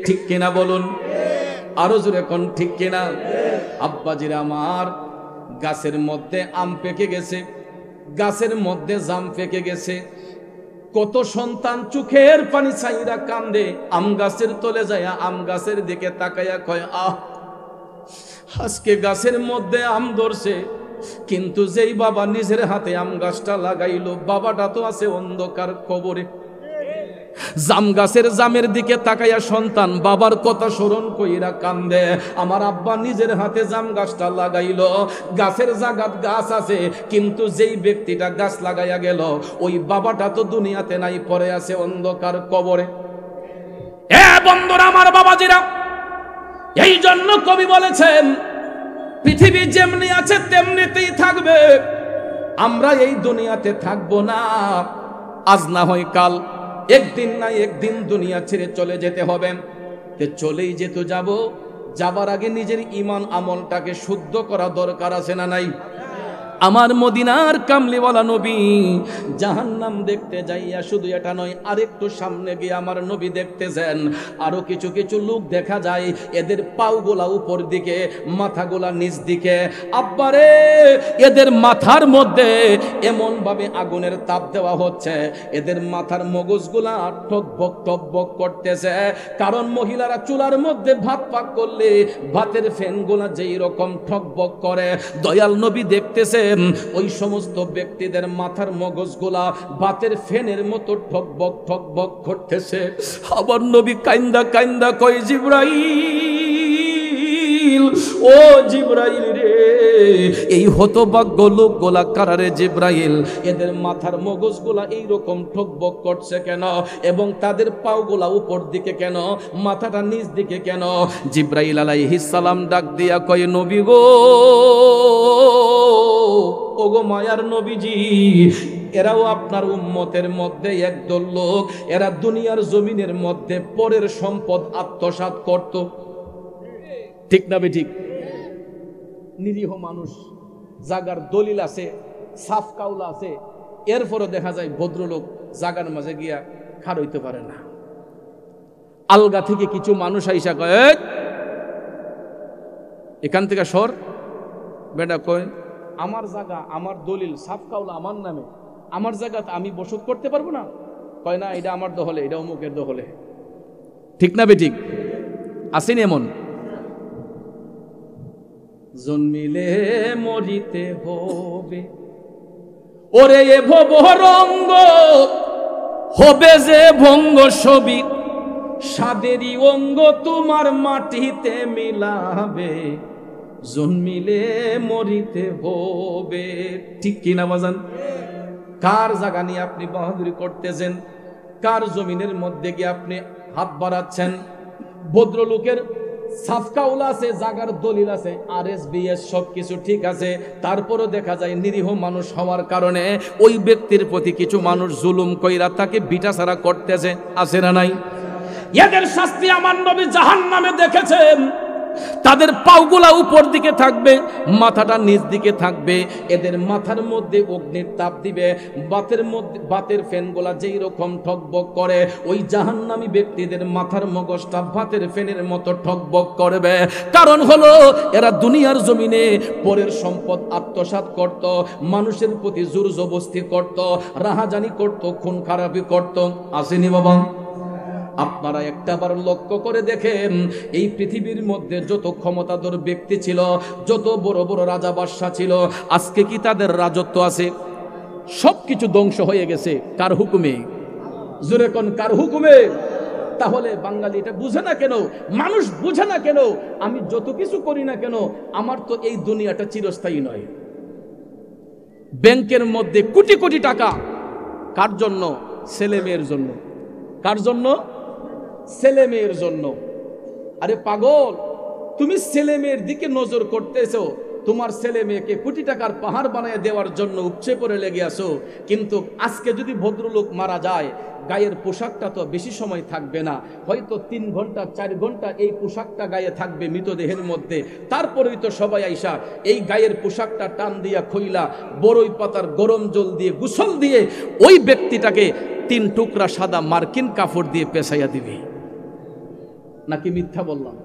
ঠিক কিনা বলুন? আরো জোরে কোন ঠিক কিনা? আব্বাজিরা আমার, গাছের মধ্যে আম পেকে গেছে, গাছের মধ্যে জাম পেকে গেছে। কত সন্তান চোখের পানি ছাইরা কান্দে, আম গাছের তলে যায়, আম গাছের দিকে তাকাইয়া কয়, আহ আজকে গাছের মধ্যে আম ধরছে, কিন্তু যেই বাবা নিজের হাতে আম গাছটা লাগাইলো, বাবাটা তো আছে অন্ধকার কবরে। জাম গাছের জামের দিকে তাকাইয়া সন্তান বাবার কথা স্মরণ কইরা কান্দে, আমার আব্বা নিজের হাতে জাম গাছটা লাগাইলো, গাছের জাগাত গাছ আছে, কিন্তু যেই ব্যক্তিটা গাছ লাগাইয়া গেল, ওই বাবাটা তো দুনিয়াতে নাই, পড়ে আছে অন্ধকার কবরে। এ বন্ধুরা আমার, বাবাজিরা, এই জন্য কবি বলেছেন পৃথিবী যেমনি আছে তেমনিতেই থাকবে, আমরা এই দুনিয়াতে থাকবো না। আজ না হয় কাল, একদিন না একদিন দুনিয়া ছেড়ে চলে যেতে হবে। তে চলেই যেতে যাব, যাবার আগে নিজের ঈমান আমলটাকে শুদ্ধ করা দরকার আছে না নাই? আমার মদিনার কামলিওয়ালা নবী জাহান্নাম দেখতে যাইয়া শুধু এটা নয়, আরেকটু সামনে গিয়ে আমার নবী দেখতেছেন আরো কিছু কিছু লোক দেখা যায়, এদের পাওগুলা উপর দিকে, মাথাগুলা নিচ দিকে। আব্বারে, এদের মাথার মধ্যে এমন ভাবে আগুনের তাপ দেওয়া হচ্ছে, এদের মাথার মগজগুলা টকবক টকবক করতেছে। কারণ মহিলারা চুলার মধ্যে ভাত পাক করলে ভাতের ফ্যানগুলা যেই রকম ঠকবক করে, দয়াল নবী দেখতেছে ওই সমস্ত ব্যক্তিদের মাথার মগজগুলা ভাতের ফেনের মতো ঠকবক ঠকবক করতেছে। আবার নবী কাইন্দা কাইন্দা কয়, জিবরাইল, ও জিবরাইল রে, এই হতভাগ্য লোকগুলা কারারে জিবরাইল, এদের মাথার মগজগুলা এইরকম ঠকবক করছে কেন, এবং তাদের পাওগুলা উপর দিকে কেন, মাথাটা নিচ দিকে কেন? জিবরাইল আলাইহিস সালাম ডাক দিয়া কয়, নবী গো, ওগো মায়ার নবীজি, এরাও আপনার উম্মতের মধ্যে একদল লোক, এরা দুনিয়ার জমিনের মধ্যে পরের সম্পদ আত্মসাৎ করত। ঠিক না বেঠিক? নিরীহ মানুষ, জাগার দলিল আছে, সাফ কাউলা আছে, এরপরও দেখা যায় ভদ্রলোক জাগার মাঝে গিয়া খার হইতে পারে না। আলগা থেকে কিছু মানুষ আইসা কয়, এখান থেকে সর বেটা, কয় আমার জায়গা, আমার দলিল, সাফ কাউলা আমার নামে, আমার জায়গাতে আমি বসত করতে পারবো না। কয় না, এটা আমার দখলে, এটা অমুকের দখলে। ঠিক না বেঠিক? আসেনি এমন? জন্মিলে মরিতে হবে, ওরে এ ভব রঙ্গ হবে যে ভঙ্গ ছবি, সাদেরই অঙ্গ তোমার মাটিতে মিলাবে, জন্মিলে মরিতে হবে। ঠিক কিনা বাজান? কার জায়গা নিয়ে আপনি বাহাদুরি করতেছেন? কার জমিনের মধ্যে গিয়ে আপনি হাত বাড়াচ্ছেন? ভদ্রলোকের সাফকাউলা আছে, জাগার দলিল আছে, RSBS সবকিছু ঠিক আছে, তারপরও দেখা যায় নিরীহ মানুষ হওয়ার কারণে ওই ব্যক্তির প্রতি কিছু মানুষ জুলুম কইরা তাকে বিটাছাড়া করতেছে। আছে না নাই? এদের শাস্তি আমার নবী জাহান্নামে দেখেছেন। তাদের পাওগুলা উপর দিকে থাকবে, মাথাটা নিচ দিকে থাকবে, এদের মাথার মধ্যে অগ্নির তাপ দিবে, বাতের ফ্যানগুলা যেই রকম ঠকবক করে, ওই জাহান্নামী ব্যক্তিদের মাথার মগজটা ভাতের ফ্যানের মতো ঠকবক করবে। কারণ হলো এরা দুনিয়ার জমিনে পরের সম্পদ আত্মসাৎ করত, মানুষের প্রতি জোর জবরদস্তি করত, রাহাজানি করত, খুন খারাপি করত। আসেনি বাবা? আপনারা একটাবার লক্ষ্য করে দেখেন, এই পৃথিবীর মধ্যে যত ক্ষমতাধর ব্যক্তি ছিল, যত বড় বড় রাজা বাদশাহ ছিল, আজকে কি তাদের রাজত্ব আছে? সবকিছু ধ্বংস হয়ে গেছে কার হুকুমে? জোরে কোন, কার হুকুমে? তাহলে বাঙালি এটা বুঝে না কেন? মানুষ বুঝে না কেন? আমি যত কিছু করি না কেন, আমার তো এই দুনিয়াটা চিরস্থায়ী নয়। ব্যাংকের মধ্যে কোটি কোটি টাকা কার জন্য? ছেলে মেয়ের জন্য। কার জন্য? ছেলে মেয়ের জন্য। আরে পাগল, তুমি ছেলে মেয়ের দিকে নজর করতেছো, তোমার ছেলে মেয়েকে কোটি টাকার পাহাড় বানিয়ে দেওয়ার জন্য উপচে পড়ে লেগে আসো। কিন্তু আজকে যদি ভদ্রলোক মারা যায়, গায়ের পোশাকটা তো বেশি সময় থাকবে না, হয়তো 3 ঘন্টা 4 ঘন্টা এই পোশাকটা গায়ে থাকবে মৃতদেহের মধ্যে। তারপরেই তো সবাই আইসা এই গায়ের পোশাকটা টান দিয়া খইলা বড়ই পাতার গরম জল দিয়ে গোসল দিয়ে ওই ব্যক্তিটাকে 3 টুকরা সাদা মার্কিন কাপড় দিয়ে পেঁচাইয়া দিবে। নাকি মিথ্যা বললাম?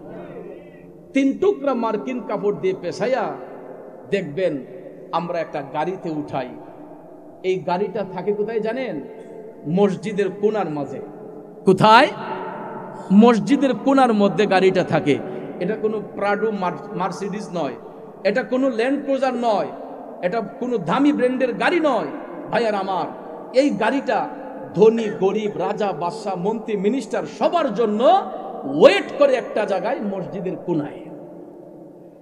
3 টুকরা মার্কিন কাপড় দিয়ে পেঁচাইয়া দেখবেন আমরা একটা গাড়িতে উঠাই। এই গাড়িটা থাকে কোথায় জানেন? মসজিদের কোণার মাঝে। কোথায়? মসজিদের কোণার মধ্যে গাড়িটা থাকে। এটা কোনো প্রাডো মার্সিডিজ নয়, এটা কোনো ল্যান্ড ক্রুজার নয়, এটা কোনো দামি ব্র্যান্ডের গাড়ি নয়। ভাইয়ার আমার, এই গাড়িটা ধনী গরিব, রাজা বাদশাহ, মন্ত্রী মিনিস্টার সবার জন্য ওয়েট করে একটা জায়গায় মসজিদের কোণায়।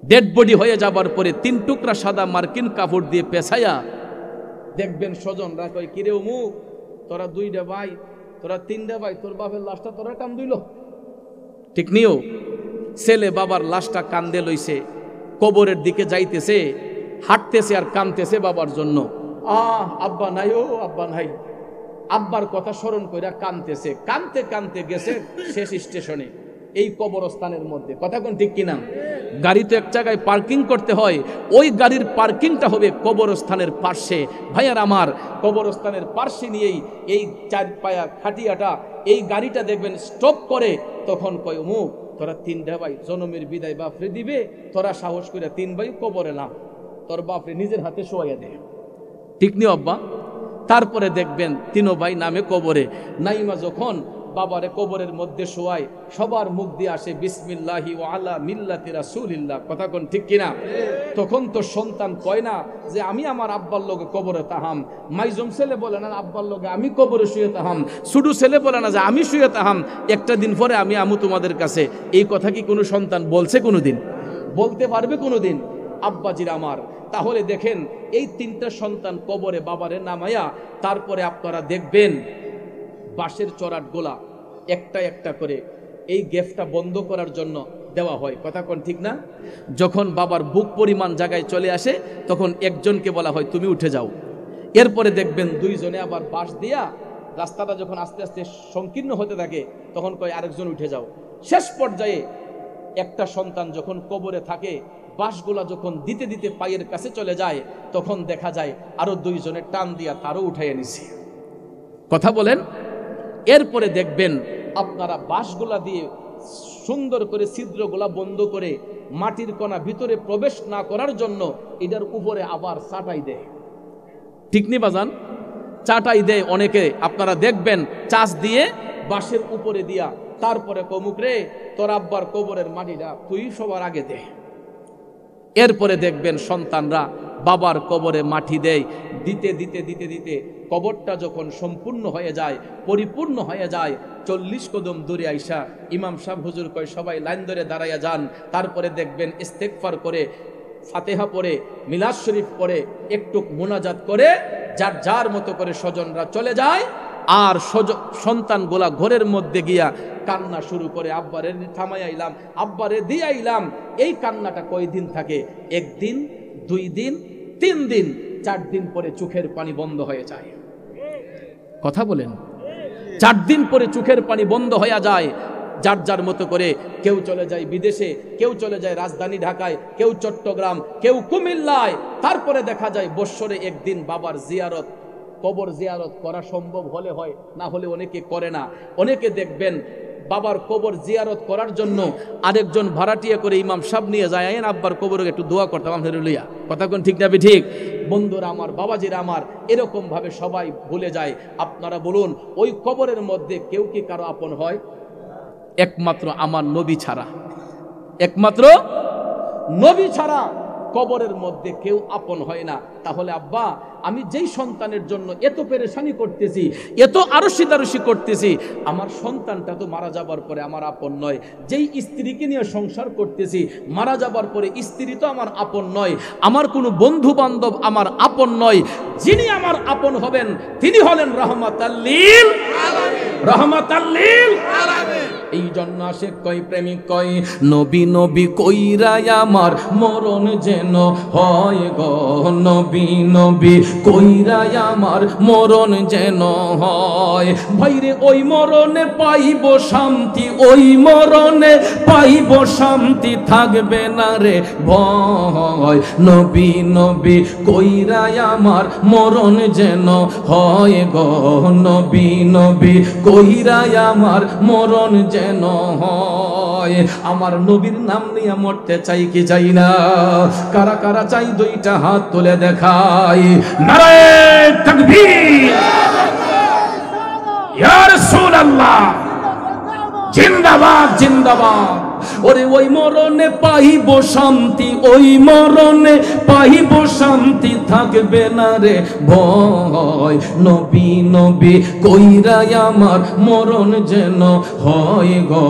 ডেড বডি হয়ে যাবার পরে 3 টুকরা সাদা মার্কিন কাপড় দিয়ে পেছাইয়া দেখবেন স্বজনরা কয়, কিরে অমুক, তোরা 2টা ভাই, তোরা 3টা ভাই, তোর বাপের লাশটা তোরা টান দিল। ঠিক নিও? ছেলে বাবার লাশটা কান্দে লইছে, কবরের দিকে যাইতেছে, হাঁটতেছে আর কাঁদতেছে বাবার জন্য। আব্বা নাই, ও আব্বা নাই। আব্বার কথা স্মরণ কইরা কাঁদতেছে, কাঁদতে কাঁদতে গেছে শেষ স্টেশনে, এই কবরস্থানের মধ্যে। কথা কোন ঠিক কিনা? গাড়ি তো এক জায়গায় পার্কিং করতে হয়, ওই গাড়ির পার্কিংটা হবে কবরস্থানের পার্শ্বে। ভাইয়ার আমার, কবরস্থানের পার্শ্বে নিয়েই এই 4 পায়া খাটিয়াটা, এই গাড়িটা দেখবেন স্টপ করে, তখন কয় মুখ তোরা 3টা ভাই জনমের বিদায় বাপরে দিবে, তোরা সাহস করে 3 ভাই কবরে নাম, তোর বাপরে নিজের হাতে শোয়াইয়া দে। ঠিক নি আব্বা? তারপরে দেখবেন 3 ভাই নামে কবরে। নাইমা যখন বাবারে কবরের মধ্যে শোয়ায়, সবার মুখ দিয়ে আসে বিসমিল্লাহি ওয়া আলা মিল্লাতি রাসূলিল্লাহ। কথা কোন ঠিক কিনা? তখন তো সন্তান কয় না যে আমি আমার আব্বার লগে কবরে তাহাম, মাইজম ছেলে বলে না আব্বার লগে আমি কবরে শুয়ে তাহাম, শুধু ছেলে বলে না যে আমি শুয়ে তাহাম, একটা দিন পরে আমি আমু তোমাদের কাছে। এই কথা কি কোনো সন্তান বলছে কোনোদিন? বলতে পারবে কোনোদিন? আব্বাজির আমার, তাহলে দেখেন এই 3টা সন্তান কবরে বাবারে নামায়া, তারপরে আপনারা দেখবেন বাঁশের চড়াট গোলা একটা একটা করে এই গ্যাপটা বন্ধ করার জন্য দেওয়া হয়। কথা কোন ঠিক না? যখন বাবার বুক পরিমাণ জায়গায় চলে আসে, তখন একজনকে বলা হয় তুমি উঠে যাও। এরপরে দেখবেন 2 জনে আবার বাঁশ দিয়া, রাস্তাটা যখন আস্তে আস্তে সংকীর্ণ হতে থাকে, তখন কয় আরেকজন উঠে যাও। শেষ পর্যায়ে একটা সন্তান যখন কবরে থাকে, বাঁশগুলা যখন দিতে দিতে পায়ের কাছে চলে যায়, তখন দেখা যায় আরো 2 জনে টান দিয়া তারও উঠাইয়া নিছে। কথা বলেন। এরপরে দেখবেন আপনারা বাঁশগুলা দিয়ে সুন্দর করে ছিদ্রগুলা বন্ধ করে, মাটির কণা ভিতরে প্রবেশ না করার জন্য এটার উপরে আবার চাটাই দেয়। ঠিক নি বাজান? চাটাই দেয় অনেকে, আপনারা দেখবেন চাষ দিয়ে বাঁশের উপরে দিয়া, তারপরে কমুক রে তোর আব্বার কবরের মাটিটা তুই সবার আগে দে। এরপরে দেখবেন সন্তানরা বাবার কবরে মাটি দেয়, দিতে দিতে দিতে দিতে কবরটা যখন সম্পূর্ণ হয়ে যায়, পরিপূর্ণ হয়ে যায়, 40 কদম দূরে আইসা ইমাম সাহেব হুজুর কয় সবাই লাইন ধরে দাঁড়াইয়া যান। তারপরে দেখবেন ইস্তেগফার করে, ফাতিহা পড়ে, মিলাদ শরীফ পড়ে, একটু মুনাজাত করে যার যার মতো করে স্বজনরা চলে যায়। আর সন্তানগুলা ঘরের মধ্যে গিয়া কান্না শুরু করে, আব্বারে থামাই আইলাম, আব্বারে দিয়ে আইলাম। এই কান্নাটা কয়দিন থাকে? 1 দিন, 2 দিন, 3 দিন, 4 দিন পরে চোখের পানি বন্ধ হয়ে যায়। কথা বলেন। 4 দিন পরে চোখের পানি বন্ধ হয়ে যায়। যার যার মতো করে কেউ চলে যায় বিদেশে, কেউ চলে যায় রাজধানী ঢাকায়, কেউ চট্টগ্রাম, কেউ কুমিল্লায়। তারপরে দেখা যায় বৎসরে 1 দিন বাবার জিয়ারত, কবর জিয়ারত করা সম্ভব হলে হয়, না হলে অনেকে করে না। অনেকে দেখবেন বাবার কবর জিয়ারত করার জন্য আরেকজন ভাড়াটিয়া করে ইমাম সাহেব নিয়ে যায়, আইন আব্বার কবরে একটু দোয়া করতাম লইয়া। কথা কোন ঠিক না? ঠিক। বন্ধুরা আমার, বাবাজিরা আমার, এরকম ভাবে সবাই ভুলে যায়। আপনারা বলুন, ওই কবরের মধ্যে কেউ কি কারো আপন হয়? একমাত্র আমার নবী ছাড়া, একমাত্র নবী ছাড়া কবরের মধ্যে কেউ আপন হয় না। তাহলে আব্বা, আমি যেই সন্তানের জন্য এত পেরেশানি করতেছি, এত আরশি করতেছি, আমার সন্তানটা তো মারা যাবার পরে আমার আপন নয়। যেই স্ত্রীকে নিয়ে সংসার করতেছি, মারা যাবার পরে স্ত্রী তো আমার আপন নয়, আমার কোনো বন্ধু বান্ধব আমার আপন নয়। যিনি আমার আপন হবেন তিনি হলেন রাহমাতাল লিল আলামিন, রাহমাতাল লিল আলামিন। এই জন্য আসে কই প্রেমিক কই, নবী নবী কইরা আমার মরণ যেন হয় গো, নবী নবী কইরা আমার মরণ যেন হয়। ভাইরে ওই মরণে পাইব শান্তি, ওই মরণে পাইব শান্তি, থাকবে না রে ভয়। নবী নবী কইরা আমার মরণ যেন হয় গো, নবী নবী কইরা আমার মরণ যেন হয়। আমার নবীর নাম নিয়ে মরতে চাই কি চাই না? কারা কারা চাই 2টা হাত তুলে দেখাই। নারে তাকবীর, ইয়া রাসূলুল্লাহ, জিন্দাবাদ জিন্দাবাদ। ওরে ওই মরণে পাইব শান্তি, ওই মরণে পাইব শান্তি, থাকবে না রে ভয়। নবী নবী কইরা আমার মরণ যেন হয় গো,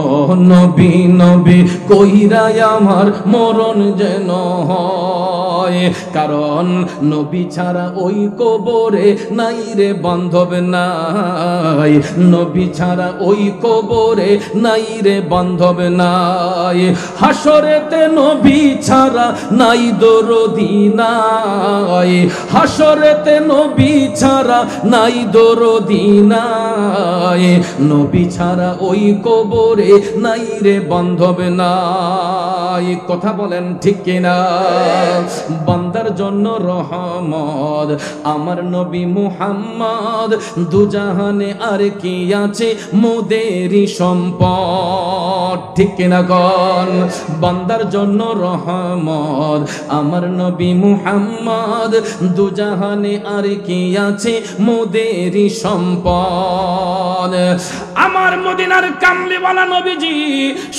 নবী নবী কইরা আমার মরণ যেন হয়। নয়, কারণ নবী ছাড়া ওই কবরে নাই রে বান্ধব নাই, নবী ছাড়া ওই কবরে নাই রে বান্ধব নাই। হাসরেতে নবী ছাড়া নাই দরদি নাই, হাসরেতে নবী ছাড়া নাই দরদি নাই, নবী ছাড়া ওই কবরে নাই রে বান্ধব নাই। কথা বলেন ঠিক কিনা? বান্দার জন্য রহমত আমার নবী মুহাম্মদ, দুজাহানে আর কি আছে মোদেরই সম্পদ, ঠিক কিনা গণ? বান্দার জন্য রহমত আমার নবী মুহাম্মদ, দুজাহানে আর কি আছে মোদেরই সম্পদ। আমার মদিনার কামলিওয়ালা নবীজি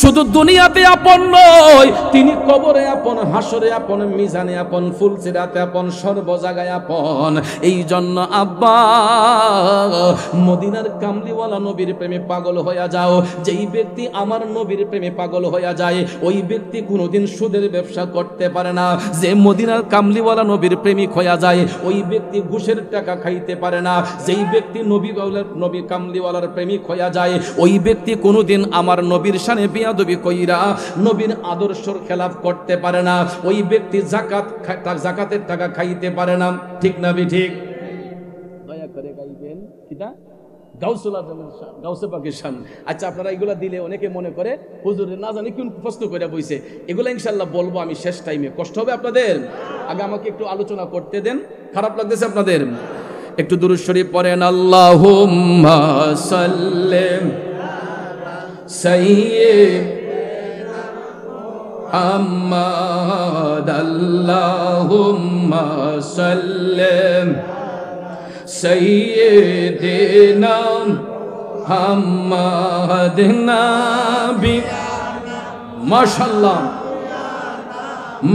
শুধু দুনিয়াতে আপন নয়, তিনি কবরে আপন, হাসরে আপন, মিজানে আপন, ফুলসিরাতে আপন, সর্ব জায়গায় আপন। এই জন্য আব্বা মদিনার কামলিওয়ালা নবীর প্রেমে পাগল হইয়া যাও। যেই ব্যক্তি আমার নবীর প্রেমে পাগল হইয়া যায় ওই ব্যক্তি কোনোদিন সুদের ব্যবসা করতে পারে না। যে মদিনার কামলিওয়ালা নবীর প্রেমিক হইয়া যায় ওই ব্যক্তি ঘুষের টাকা খাইতে পারে না। যেই ব্যক্তি নবী কামলিওয়ালার প্রেমিক হইয়া যায় ওই ব্যক্তি কোনোদিন আমার নবীর শানে বেয়াদবি কইরা নবীর আদর্শর খেলাফ করতে পারে না। ওই ব্যক্তি জাকাতের টাকা খাইতে পারে না, ঠিক না ঠিক? দয়া করে গাইবেন কিনা গাউসুল আজম গাউসে পাকের শান। আচ্ছা, আপনারা এগুলা দিলে অনেকে মনে করে হুজুরের না জানি কোন প্রশ্ন করে বইছে। এগুলা ইনশাআল্লাহ বলবো আমি শেষ টাইমে, কষ্ট হবে আপনাদের। আগে আমাকে একটু আলোচনা করতে দেন, খারাপ লাগতেছে আপনাদের? একটু দুরূদ শরীফ পড়েন। আল্লাহুম্মা সাল্লি সাইয়্যিদিনা মুহাম্মাদ, আল্লাহুম্মা সাল্লি সাইয়্যিদিনা মুহাম্মাদ নবী, মাশাআল্লাহ,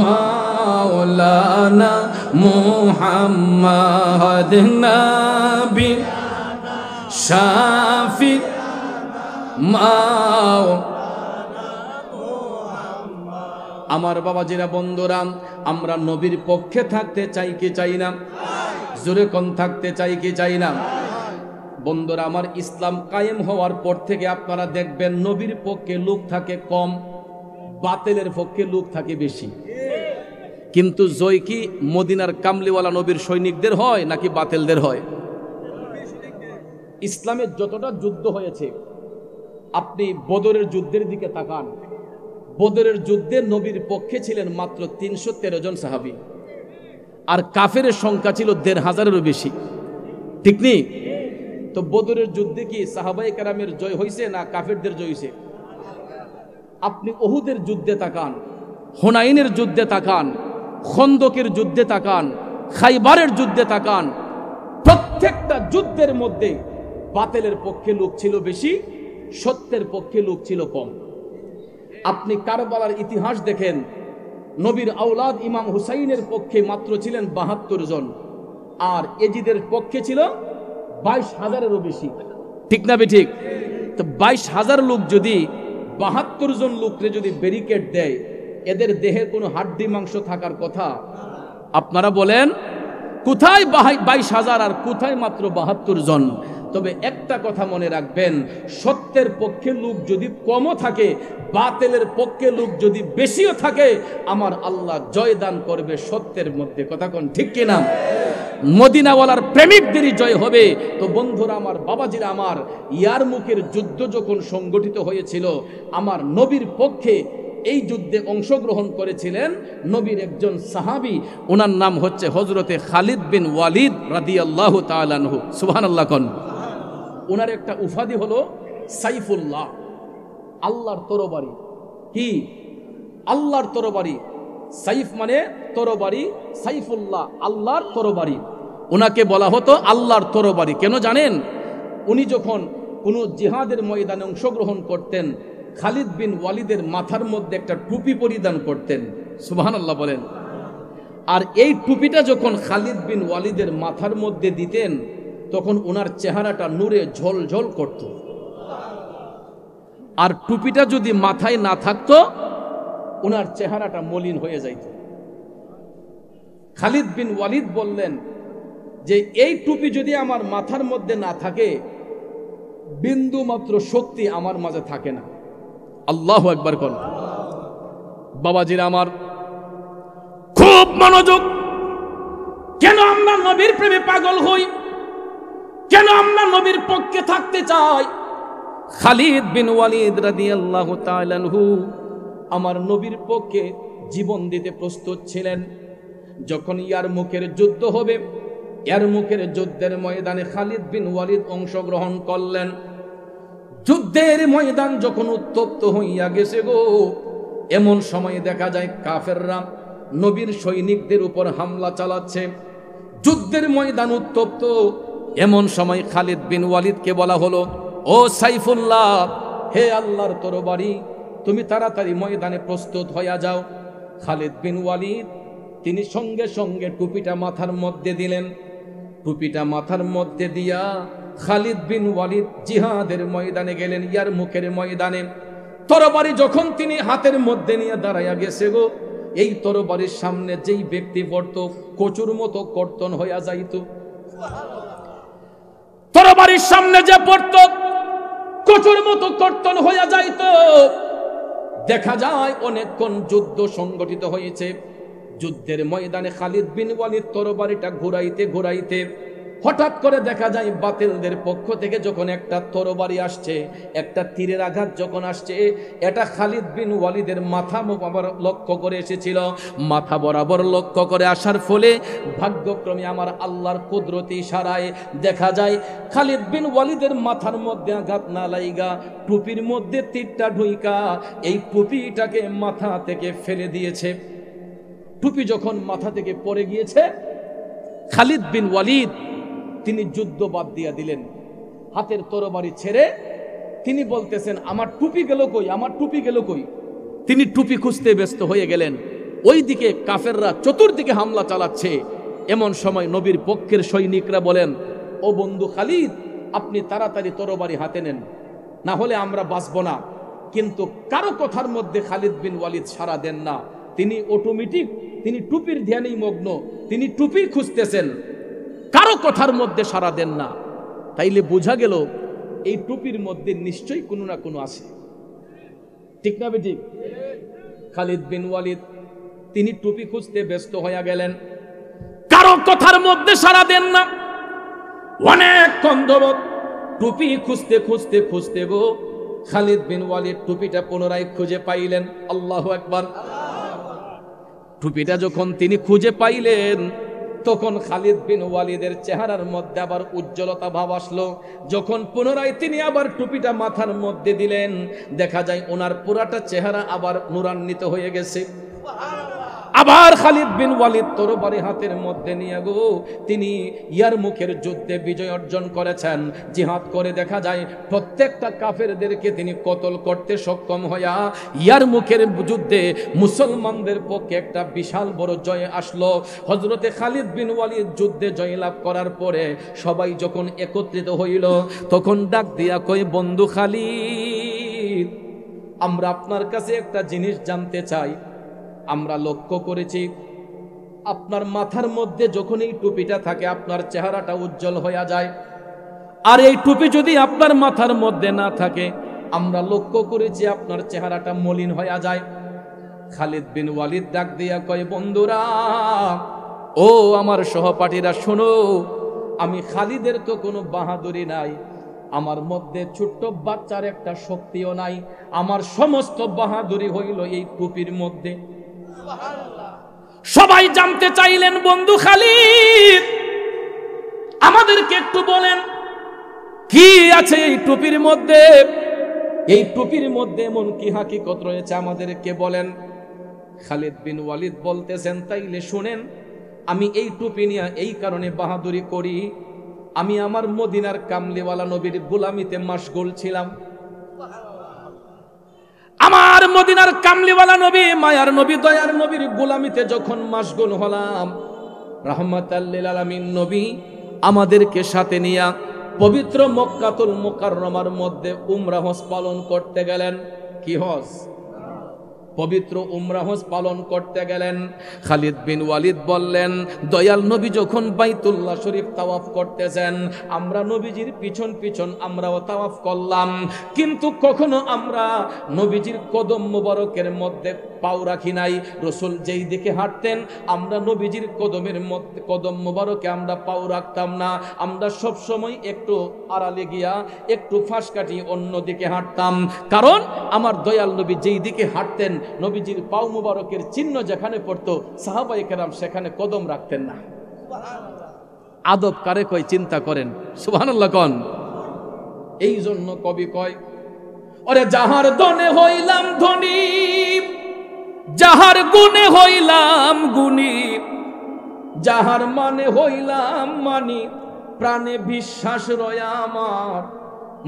মাওলানা মুহাম্মাদ নবী শাফি আমার বাবাজিরা বন্ধুরা, আমরা নবীর পক্ষে থাকতে চাই কি চাই না? জোরে কোন থাকতে চাই কি চাই না? বন্ধুরা আমার, ইসলাম কায়েম হওয়ার পর থেকে আপনারা দেখবেন নবীর পক্ষে লোক থাকে কম, বাতিলের পক্ষে লোক থাকে বেশি। কিন্তু জয় কি মদিনার কামলিওয়ালা নবীর সৈনিকদের হয় নাকি বাতিলদের হয়? ইসলামের যতটা যুদ্ধ হয়েছে, আপনি বদরের যুদ্ধের দিকে তাকান। বদরের যুদ্ধে নবীর পক্ষে ছিলেন মাত্র 313 জন সাহাবী, আর কাফেরের সংখ্যা ছিল 1500-এরও বেশি, ঠিক নেই? তো বদরের যুদ্ধে কি সাহাবায়ে কেরামের জয় হয়েছে না কাফেরদের জয় হয়েছে? আপনি উহুদের যুদ্ধে তাকান, হুনাইনের যুদ্ধে তাকান, খন্দকের যুদ্ধে তাকান, খাইবারের যুদ্ধে তাকান, প্রত্যেকটা যুদ্ধের মধ্যে বাতিলের পক্ষে লোক ছিল বেশি, সত্যের পক্ষে লোক ছিল কম। আপনি কারবালার ইতিহাস দেখেন, নবীর আওলাদ ইমাম হুসাইনের পক্ষে মাত্র ছিলেন 72 জন, আর এজিদের পক্ষে ছিল 22,000-এরও বেশি, ঠিক না ঠিক? তো 22,000 লোক যদি 72 জন লোককে যদি ব্যারিকেড দেয়, এদের দেহের কোনো হাড্ডি মাংস থাকার কথা? আপনারা বলেন কোথায় 22,000 আর কোথায় মাত্র 72 জন? তবে একটা কথা মনে রাখবেন, সত্যের পক্ষে লোক যদি কমও থাকে, বাতিলের পক্ষে লোক যদি বেশিও থাকে, আমার আল্লাহ জয়দান করবে সত্যের মধ্যে। কথা কোন ঠিক কিনা? মদিনাওয়ালার প্রেমিকদেরই জয় হবে। তো বন্ধুরা আমার, বাবাজিরা আমার, ইয়ারমুকের যুদ্ধ যখন সংগঠিত হয়েছিল, আমার নবীর পক্ষে এই যুদ্ধে অংশগ্রহণ করেছিলেন নবীর একজন সাহাবী, ওনার নাম হচ্ছে হযরতে খালিদ বিন ওয়ালিদ রাদিয়াল্লাহু তাআলা আনহু। সুবহানাল্লাহ কোন। ওনার একটা উপাধি হলো সাইফুল্লাহ, আল্লাহর তরবারি। কি? আল্লাহর তরবারি। সাইফ মানে তরবারি, সাইফুল্লাহ আল্লাহর তরবারি। ওনাকে বলা হতো আল্লাহর তরবারি। কেন জানেন? উনি যখন কোনো জিহাদের ময়দানে অংশগ্রহণ করতেন, খালিদ বিন ওয়ালিদের মাথার মধ্যে একটা টুপি পরিধান করতেন। সুবহানাল্লাহ বলেন। আর এই টুপিটা যখন খালিদ বিন ওয়ালিদের মাথার মধ্যে দিতেন, তখন ওনার চেহারাটা নূরে ঝলঝল করত। আর টুপিটা যদি মাথায় না থাকতো, ওনার চেহারাটা মলিন হয়ে যাইত। খালিদ বিন ওয়ালিদ বললেন যে এই টুপি যদি আমার মাথার মধ্যে না থাকে, বিন্দু মাত্র শক্তি আমার মাঝে থাকে না। আল্লাহু আকবার কোন। বাবাজিরা আমার, খুব মনোযোগ। কেন আমরা নবীর প্রেমে পাগল হই, কেন আমরা নবীর পক্ষে থাকতে চাই? খালিদ বিন ওয়ালিদ রাদিয়াল্লাহু তাআলা আনহু আমার নবীর পক্ষে জীবন দিতে প্রস্তুত ছিলেন। যখন ইয়ারমুকের যুদ্ধ হবে, ইয়ারমুকের যুদ্ধের ময়দানে খালিদ বিন ওয়ালিদ অংশগ্রহণ করলেন। যুদ্ধের ময়দান যখন উত্তপ্ত হইয়া গেছে গো, এমন সময় দেখা যায় কাফেররা নবীর সৈনিকদের উপর হামলা চালাচ্ছে। যুদ্ধের ময়দান উত্তপ্ত, এমন সময় খালিদ বিন ওয়ালিদকে বলা হলো, ও সাইফুল্লাহ, হে আল্লাহর তরবারি, তুমি তাড়াতাড়ি ময়দানে প্রস্তুত হইয়া যাও। খালিদ বিন ওয়ালিদ তিনি সঙ্গে সঙ্গে টুপিটা মাথার মধ্যে দিলেন। টুপিটা মাথার মধ্যে দিয়া খালিদ বিন ওয়ালিদ জিহাদের ময়দানে গেলেন, ইয়ারমুকের ময়দানে। তরবারি যখন তিনি হাতের মধ্যে নিয়ে দাঁড়াইয়া গেছে গো, এই তরবারির সামনে যেই ব্যক্তি পড়ত, কচুর মতো কর্তন হইয়া যাইত। তরবারির সামনে যে পড়ত, কচুর মতো কর্তন হইয়া যাইত। দেখা যায় অনেকক্ষণ যুদ্ধ সংগঠিত হয়েছে। যুদ্ধের ময়দানে খালিদ বিন ওয়ালিদ তরবারিটা ঘুরাইতে ঘুরাইতে হঠাৎ করে দেখা যায় বাতিলদের পক্ষ থেকে যখন একটা তরবারি আসছে, একটা তীরের আঘাত যখন আসছে, এটা খালিদ বিন ওয়ালিদের মাথা বরাবর লক্ষ্য করে এসেছিল। মাথা বরাবর লক্ষ্য করে আসার ফলে ভাগ্যক্রমে আমার আল্লাহর কুদরতি ইশারায় দেখা যায় খালিদ বিন ওয়ালিদের মাথার মধ্যে আঘাত না লাইগা টুপির মধ্যে তীরটা ঢুইকা এই টুপিটাকে মাথা থেকে ফেলে দিয়েছে। টুপি যখন মাথা থেকে পড়ে গিয়েছে, খালিদ বিন ওয়ালিদ তিনি যুদ্ধ বাদ দিয়া দিলেন। হাতের তরবারি ছেড়ে তিনি বলতেছেন, আমার টুপি গেল কই, আমার টুপি গেল কই। তিনি টুপি খুঁজতে ব্যস্ত হয়ে গেলেন। ওইদিকে কাফেররা চতুর্দিকে হামলা চালাচ্ছে। এমন সময় নবীর পক্ষের সৈনিকরা বলেন, ও বন্ধু খালিদ, আপনি তাড়াতাড়ি তরবারি হাতে নেন, না হলে আমরা বাঁচব না। কিন্তু কারো কথার মধ্যে খালিদ বিন ওয়ালিদ সাড়া দেন না। তিনি অটোমেটিক, তিনি টুপির ধ্যানেই মগ্ন, তিনি টুপি খুঁজতেছেন, কারো কথার মধ্যে সাড়া দেন না। তাইলে বোঝা গেল এই টুপির মধ্যে নিশ্চয়ই কোনো না কোনো আছে, ঠিক না বেঠিক? খালিদ বিন ওয়ালিদ তিনি টুপি খুঁজতে ব্যস্ত হয়ে গেলেন, কারো কথার মধ্যে সাড়া দেন না। অনেক কন্দবত টুপি খুঁজতে খুঁজতে খুঁজতে গো খালিদ বিন ওয়ালিদ টুপিটা পুনরায় খুঁজে পাইলেন। আল্লাহু আকবার। টুপিটা যখন তিনি খুঁজে পাইলেন, তখন খালিদ বিন ওয়ালিদের চেহারার মধ্যে আবার উজ্জ্বলতা ভাব আসলো। যখন পুনরায় তিনি আবার টুপিটা মাথার মধ্যে দিলেন, দেখা যায় ওনার পুরাটা চেহারা আবার নূরান্বিত হয়ে গেছে। আবার খালিদ বিন ওয়ালিদ তরবারি হাতের মধ্যে নিয়ে গো তিনি ইয়ারমুকের যুদ্ধে বিজয় অর্জন করেছেন। জিহাদ করে দেখা যায় প্রত্যেকটা কাফেরদেরকে তিনি কতল করতে সক্ষম হইয়া ইয়ারমুকের যুদ্ধে মুসলমানদের পক্ষে একটা বিশাল বড় জয় আসলো। হযরতে খালিদ বিন ওয়ালিদ যুদ্ধে জয়লাভ করার পরে সবাই যখন একত্রিত হইল, তখন ডাক দিয়া কই, বন্ধু খালিদ, আমরা আপনার কাছে একটা জিনিস জানতে চাই। আমরা লক্ষ্য করেছি আপনার মাথার মধ্যে যখন এই টুপিটা থাকে, আপনার চেহারাটা উজ্জ্বল হয়ে যায়। আর এই টুপি যদি আপনার মাথার মধ্যে না থাকে, আমরা লক্ষ্য করেছি আপনার চেহারাটা মলিন হয়ে যায়। খালিদ বিন ওয়ালিদ ডাক দিয়া কয়, বন্ধুরা, ও আমার সহপাঠীরা, শোনো, আমি খালিদের তো কোনো বাহাদুরি নাই, আমার মধ্যে ছোট্ট বাচ্চার একটা শক্তিও নাই, আমার সমস্ত বাহাদুরি হইল এই টুপির মধ্যে। সবাই জানতে চাইলেন, বন্ধু খালিদ, আমাদেরকে একটু বলেন কি আছে এই টুপির মধ্যে, এই টুপির মধ্যে এমন কি হাকিকত রয়েছে, আমাদেরকে বলেন। খালিদ বিন ওয়ালিদ বলতেছেন, তাইলে শুনেন, আমি এই টুপি নিয়ে এই কারণে বাহাদুরি করি, আমি আমার মদিনার কামলিওয়ালা নবীর গোলামিতে মাশগুল ছিলাম। আমার মদিনার কামলিওয়ালা নবী, মায়ার নবী, দয়ার নবীর গোলামিতে যখন মাশগুল হলাম, রাহমাতাল লিল আলামিন নবী আমাদেরকে সাথে নিয়া পবিত্র মক্কাতুল মুকাররমার মধ্যে উমরা হজ পালন করতে গেলেন। কি হজ? পবিত্র উমরা হজ পালন করতে গেলেন। খালিদ বিন ওয়ালিদ বললেন, দয়াল নবী যখন বাইতুল্লাহ শরীফ তাওয়াফ করতেছেন, আমরা নবীজির পিছন পিছন আমরাও তাওয়াফ করলাম, কিন্তু কখনো আমরা নবীজির কদম মোবারকের মধ্যে পাও রাখি নাই। রাসূল যেই দিকে হাঁটতেন আমরা নবীজির কদম মোবারকে আমরা পাও রাখতাম না। আমরা সব সময় একটু আড়ালে গিয়া একটু ফাঁস কাটি অন্য দিকে হাঁটতাম, কারণ আমার দয়াল নবী যেই দিকে হাঁটতেন নবীজির পাও মুবারকের চিহ্ন যেখানে পড়তো সাহাবায়ে কেরাম সেখানে কদম রাখতেন না। আদব কারে কয় চিন্তা করেন, সুবহানাল্লাহ কোন। এই জন্য কবি কয়, ওরে যাহার দনে হইলাম ধনী, যাহার গুণে হইলাম গুণী, যাহার মানে হইলাম মানি, প্রাণে বিশ্বাস রয় আমার,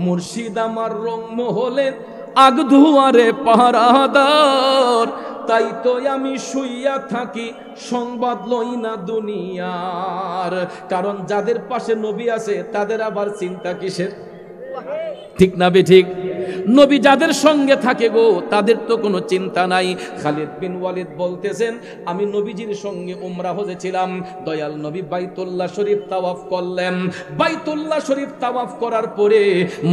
মুর্শিদ আমার রং মহলে আগ ধুয়ারে পাহারাদার, তাই তো আমি শুইয়া থাকি সংবাদ লই না দুনিয়ার। কারণ যাদের পাশে নবী আছে তাদের আবার চিন্তা কিসের, ঠিক না বে ঠিক? নবী যাদের সঙ্গে থাকে গো তাদের তো কোনো চিন্তা নাই। খালিদ বিন ওয়ালিদ বলতেছেন, আমি নবীজির সঙ্গে উমরা হজে ছিলাম, দয়াল নবী বাইতুল্লাহ শরীফ তাওয়াফ করলেন। বাইতুল্লাহ শরীফ তাওয়াফ করার পরে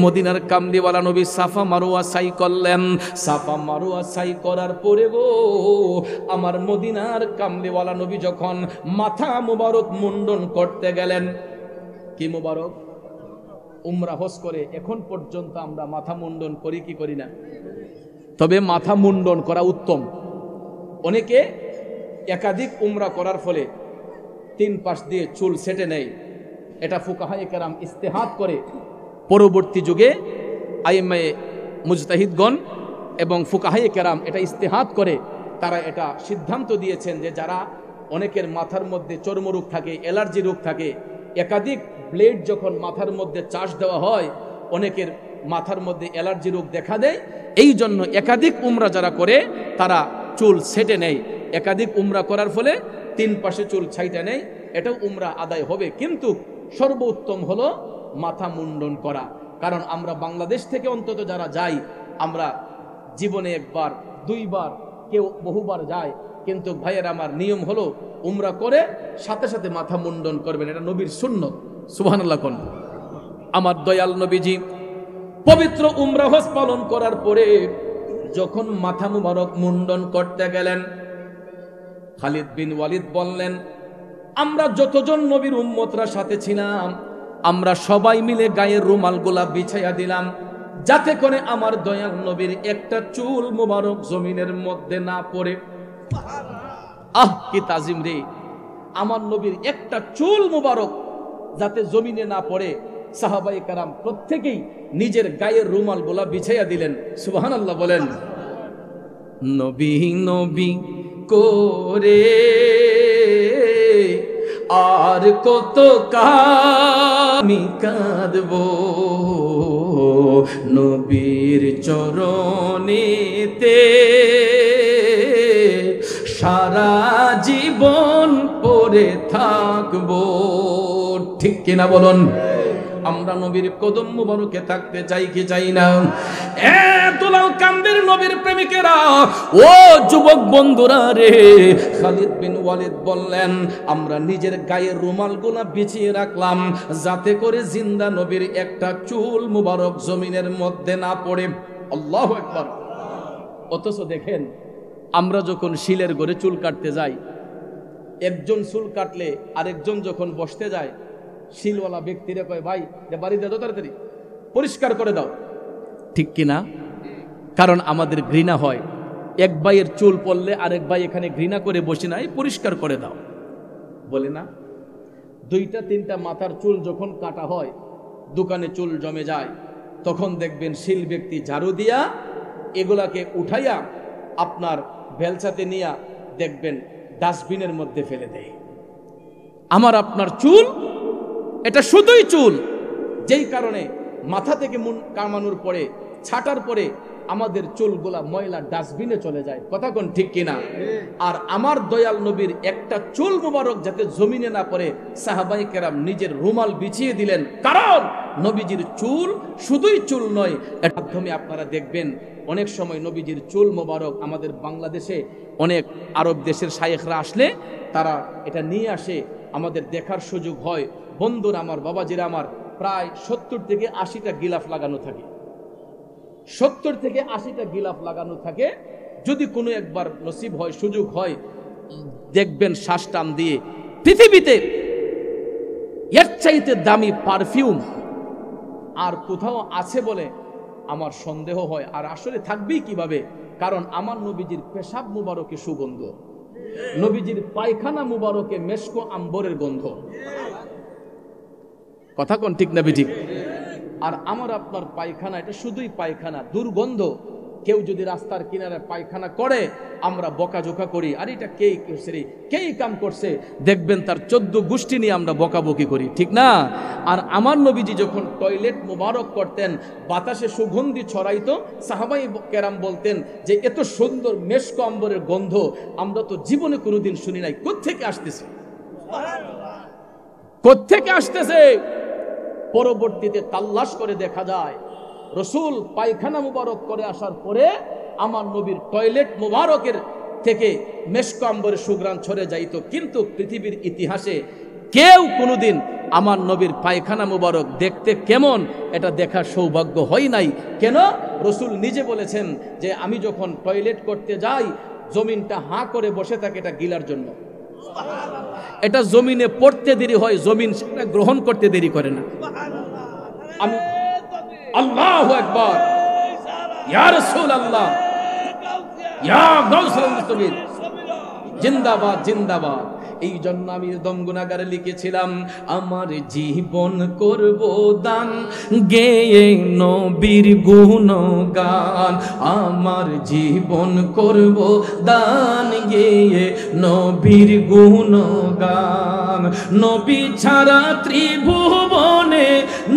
মদিনার কামলিওয়ালা নবী সাফা মারওয়া সাই করলেন। সাফা মারওয়া সাই করার পরে গো আমার মদিনার কামলিওয়ালা নবী যখন মাথা মুবারক মুন্ডন করতে গেলেন, কি মুবারক? উমরা হজ করে এখন পর্যন্ত আমরা মাথা মুন্ডন করি কি করি না? তবে মাথা মুন্ডন করা উত্তম। অনেকে একাধিক উমরা করার ফলে 3 পাশ দিয়ে চুল সেটে নেয়, এটা ফুকাহায়ে কেরাম ইস্তেহাদ করে। পরবর্তী যুগে আইম্মায়ে মুজতাহিদগণ এবং ফুকাহায়ে কেরাম এটা ইস্তেহাদ করে, তারা এটা সিদ্ধান্ত দিয়েছেন যে যারা অনেকের মাথার মধ্যে চর্মরোগ থাকে, অ্যালার্জি রোগ থাকে, একাধিক ব্লেড যখন মাথার মধ্যে চাষ দেওয়া হয় অনেকের মাথার মধ্যে অ্যালার্জি রোগ দেখা দেয়। এই জন্য একাধিক উমরা যারা করে তারা চুল সেটে নেয়। একাধিক উমরা করার ফলে 3 পাশে চুল ছাইটা নেয়, এটাও উমরা আদায় হবে। কিন্তু সর্বোত্তম হলো মাথা মুন্ডন করা। কারণ আমরা বাংলাদেশ থেকে অন্তত যারা যাই, আমরা জীবনে 1 বার 2 বার কেউ বহুবার যায়, কিন্তু ভাইয়ের আমার নিয়ম হলো উমরা করে সাথে সাথে মাথা মুন্ডন করবেন, এটা নবীর সুন্নত। সুবহানাল্লাহ কোন। আমার দয়াল নবীজি পবিত্র উমরা হজ পালন করার পরে যখন মাথা মুবারক মুন্ডন করতে গেলেন, খালিদ বিন ওয়ালিদ বললেন, আমরা যতজন নবীর উম্মতরা সাথে ছিলাম আমরা সবাই মিলে গায়ের রুমালগুলা বিছাইয়া দিলাম, যাতে করে আমার দয়াল নবীর একটা চুল মুবারক জমিনের মধ্যে না পড়ে। আহ কি তাজিম রে! আমার নবীর একটা চুল মুবারক যাতে জমিনে না পড়ে, সাহাবায়ে কেরাম প্রত্যেকেই নিজের গায়ের রুমালগুলা বিছাইয়া দিলেন। সুবহানাল্লাহ বলেন। নবী নবী করে আর কত আমি কাঁদবো, নবীর চরণেতে সারা জীবন পড়ে থাকবো। ঠিক কিনা বলুন? আমরা নবীর কদম মুবারকে থাকতে চাই কি চাই না? এ দুলাল কান্দের নবীর প্রেমিকেরা, ও যুবক বন্ধুরা রে, খালিদ বিন ওয়ালিদ বললেন, আমরা নিজের গায়ের রুমালগুলা বিছিয়ে রাখলাম যাতে করে জিন্দা নবীর একটা চুল মুবারক জমিনের মধ্যে না পড়ে। আল্লাহু আকবার। অথচ দেখেন, আমরা যখন শিলের ঘরে চুল কাটতে যাই, একজন চুল কাটলে আরেকজন যখন বসতে যায়, শিলওয়ালা ব্যক্তিরা কয়, ভাই বাড়িতে দাও, তাড়াতাড়ি পরিষ্কার করে দাও। ঠিক কিনা? কারণ আমাদের ঘৃণা হয়, এক ভাইয়ের চুল পড়লে আরেক ভাই এখানে ঘৃণা করে বসে নাই, পরিষ্কার করে দাও বলে না? 2টা-3টা মাথার চুল যখন কাটা হয়, দোকানে চুল জমে যায়, তখন দেখবেন শিল ব্যক্তি ঝাড়ু দিয়া এগুলাকে উঠাইয়া আপনার বেলচাতে নিয়ে দেখবেন ডাস্টবিনের মধ্যে ফেলে দেয়। আমার আপনার চুল এটা শুধুই চুল, যেই কারণে মাথা থেকে কামানোর পরে ছাটার পরে আমাদের চুলগুলা ময়লা ডাস্টবিনে চলে যায়, কথা কোন ঠিক কিনা? আর আমার দয়াল নবীর একটা চুল মুবারক যাতে জমিনে না পড়ে সাহাবায়ে কেরাম নিজের রুমাল বিছিয়ে দিলেন, কারণ নবীজির চুল শুধুই চুল নয়, এর মাধ্যমে আপনারা দেখবেন অনেক সময় নবীজির চুল মোবারক আমাদের বাংলাদেশে অনেক আরব দেশের শায়েখরা আসলে তারা এটা নিয়ে আসে, আমাদের দেখার সুযোগ হয়। বন্ধুরা আমার, বাবাজিরা আমার, প্রায় 70 থেকে 80টা গিলাফ লাগানো থাকে, 70 থেকে 80টা গিলাফ লাগানো থাকে। যদি কোনো একবার নসিব হয়, সুযোগ হয়, দেখবেন শ্বাস টান দিয়ে পৃথিবীতে এর চাইতে দামি পারফিউম আর কোথাও আছে বলে আমার সন্দেহ হয়। আর আসলে থাকবেই কিভাবে, কারণ আমার নবীজির পেশাব মুবারকে সুগন্ধ, নবীজির পায়খানা মুবারকে মেশকো আম্বরের গন্ধ, কথা কোন ঠিক না ঠিক? আর আমার আপনার পায়খানা এটা শুধুই পায়খানা, দুর্গন্ধ। কেউ যদি রাস্তার কিনারে পায়খানা করে আমরা বকাঝোকা করি, আর এটা কে করছে রে, কে কাম করছে, দেখবেন তার 14 গোষ্ঠী নিয়ে আমরা বকাবকি করি, ঠিক না? আর আমার নবীজি যখন টয়লেট মোবারক করতেন বাতাসে সুগন্ধি ছড়াইতো, সাহাবাই কেরাম বলতেন যে এত সুন্দর মেশকো আম্বরের গন্ধ আমরা তো জীবনে কোনোদিন শুনি নাই, কোত্থেকে আসতেছে, কোত্থেকে আসতেছে? পরবর্তীতে তাল্লাশ করে দেখা যায় রসুল পায়খানা মুবারক করে আসার পরে আমার নবীর টয়লেট মুবারকের থেকে মেশকো আম্বরের সুঘ্রাণ ছড়ে যাইত, কিন্তু পৃথিবীর ইতিহাসে কেউ কোনোদিন আমার নবীর পায়খানা মুবারক দেখতে কেমন এটা দেখার সৌভাগ্য হয় নাই। কেন? রসুল নিজে বলেছেন যে আমি যখন টয়লেট করতে যাই জমিনটা হাঁ করে বসে থাকে এটা গিলার জন্য, এটা জমিনে পড়তে দেরি হয়, জমিন সেটা গ্রহণ করতে দেরি করে না। আমি আল্লাহু আকবার, ইয়া রাসূলুল্লাহ, ইয়া গাউসুল মুস্তাফিদ, জিন্দাবাদ জিন্দাবাদ। এই জন্য আমি দম গুনাহগারে লিখেছিলাম, আমার জীবন করব দান গেয়ে নবীর গুণগান, আমার জীবন করব দান গেয়ে নবীর গুণগান। নবী ছাড়া ত্রিভুবনে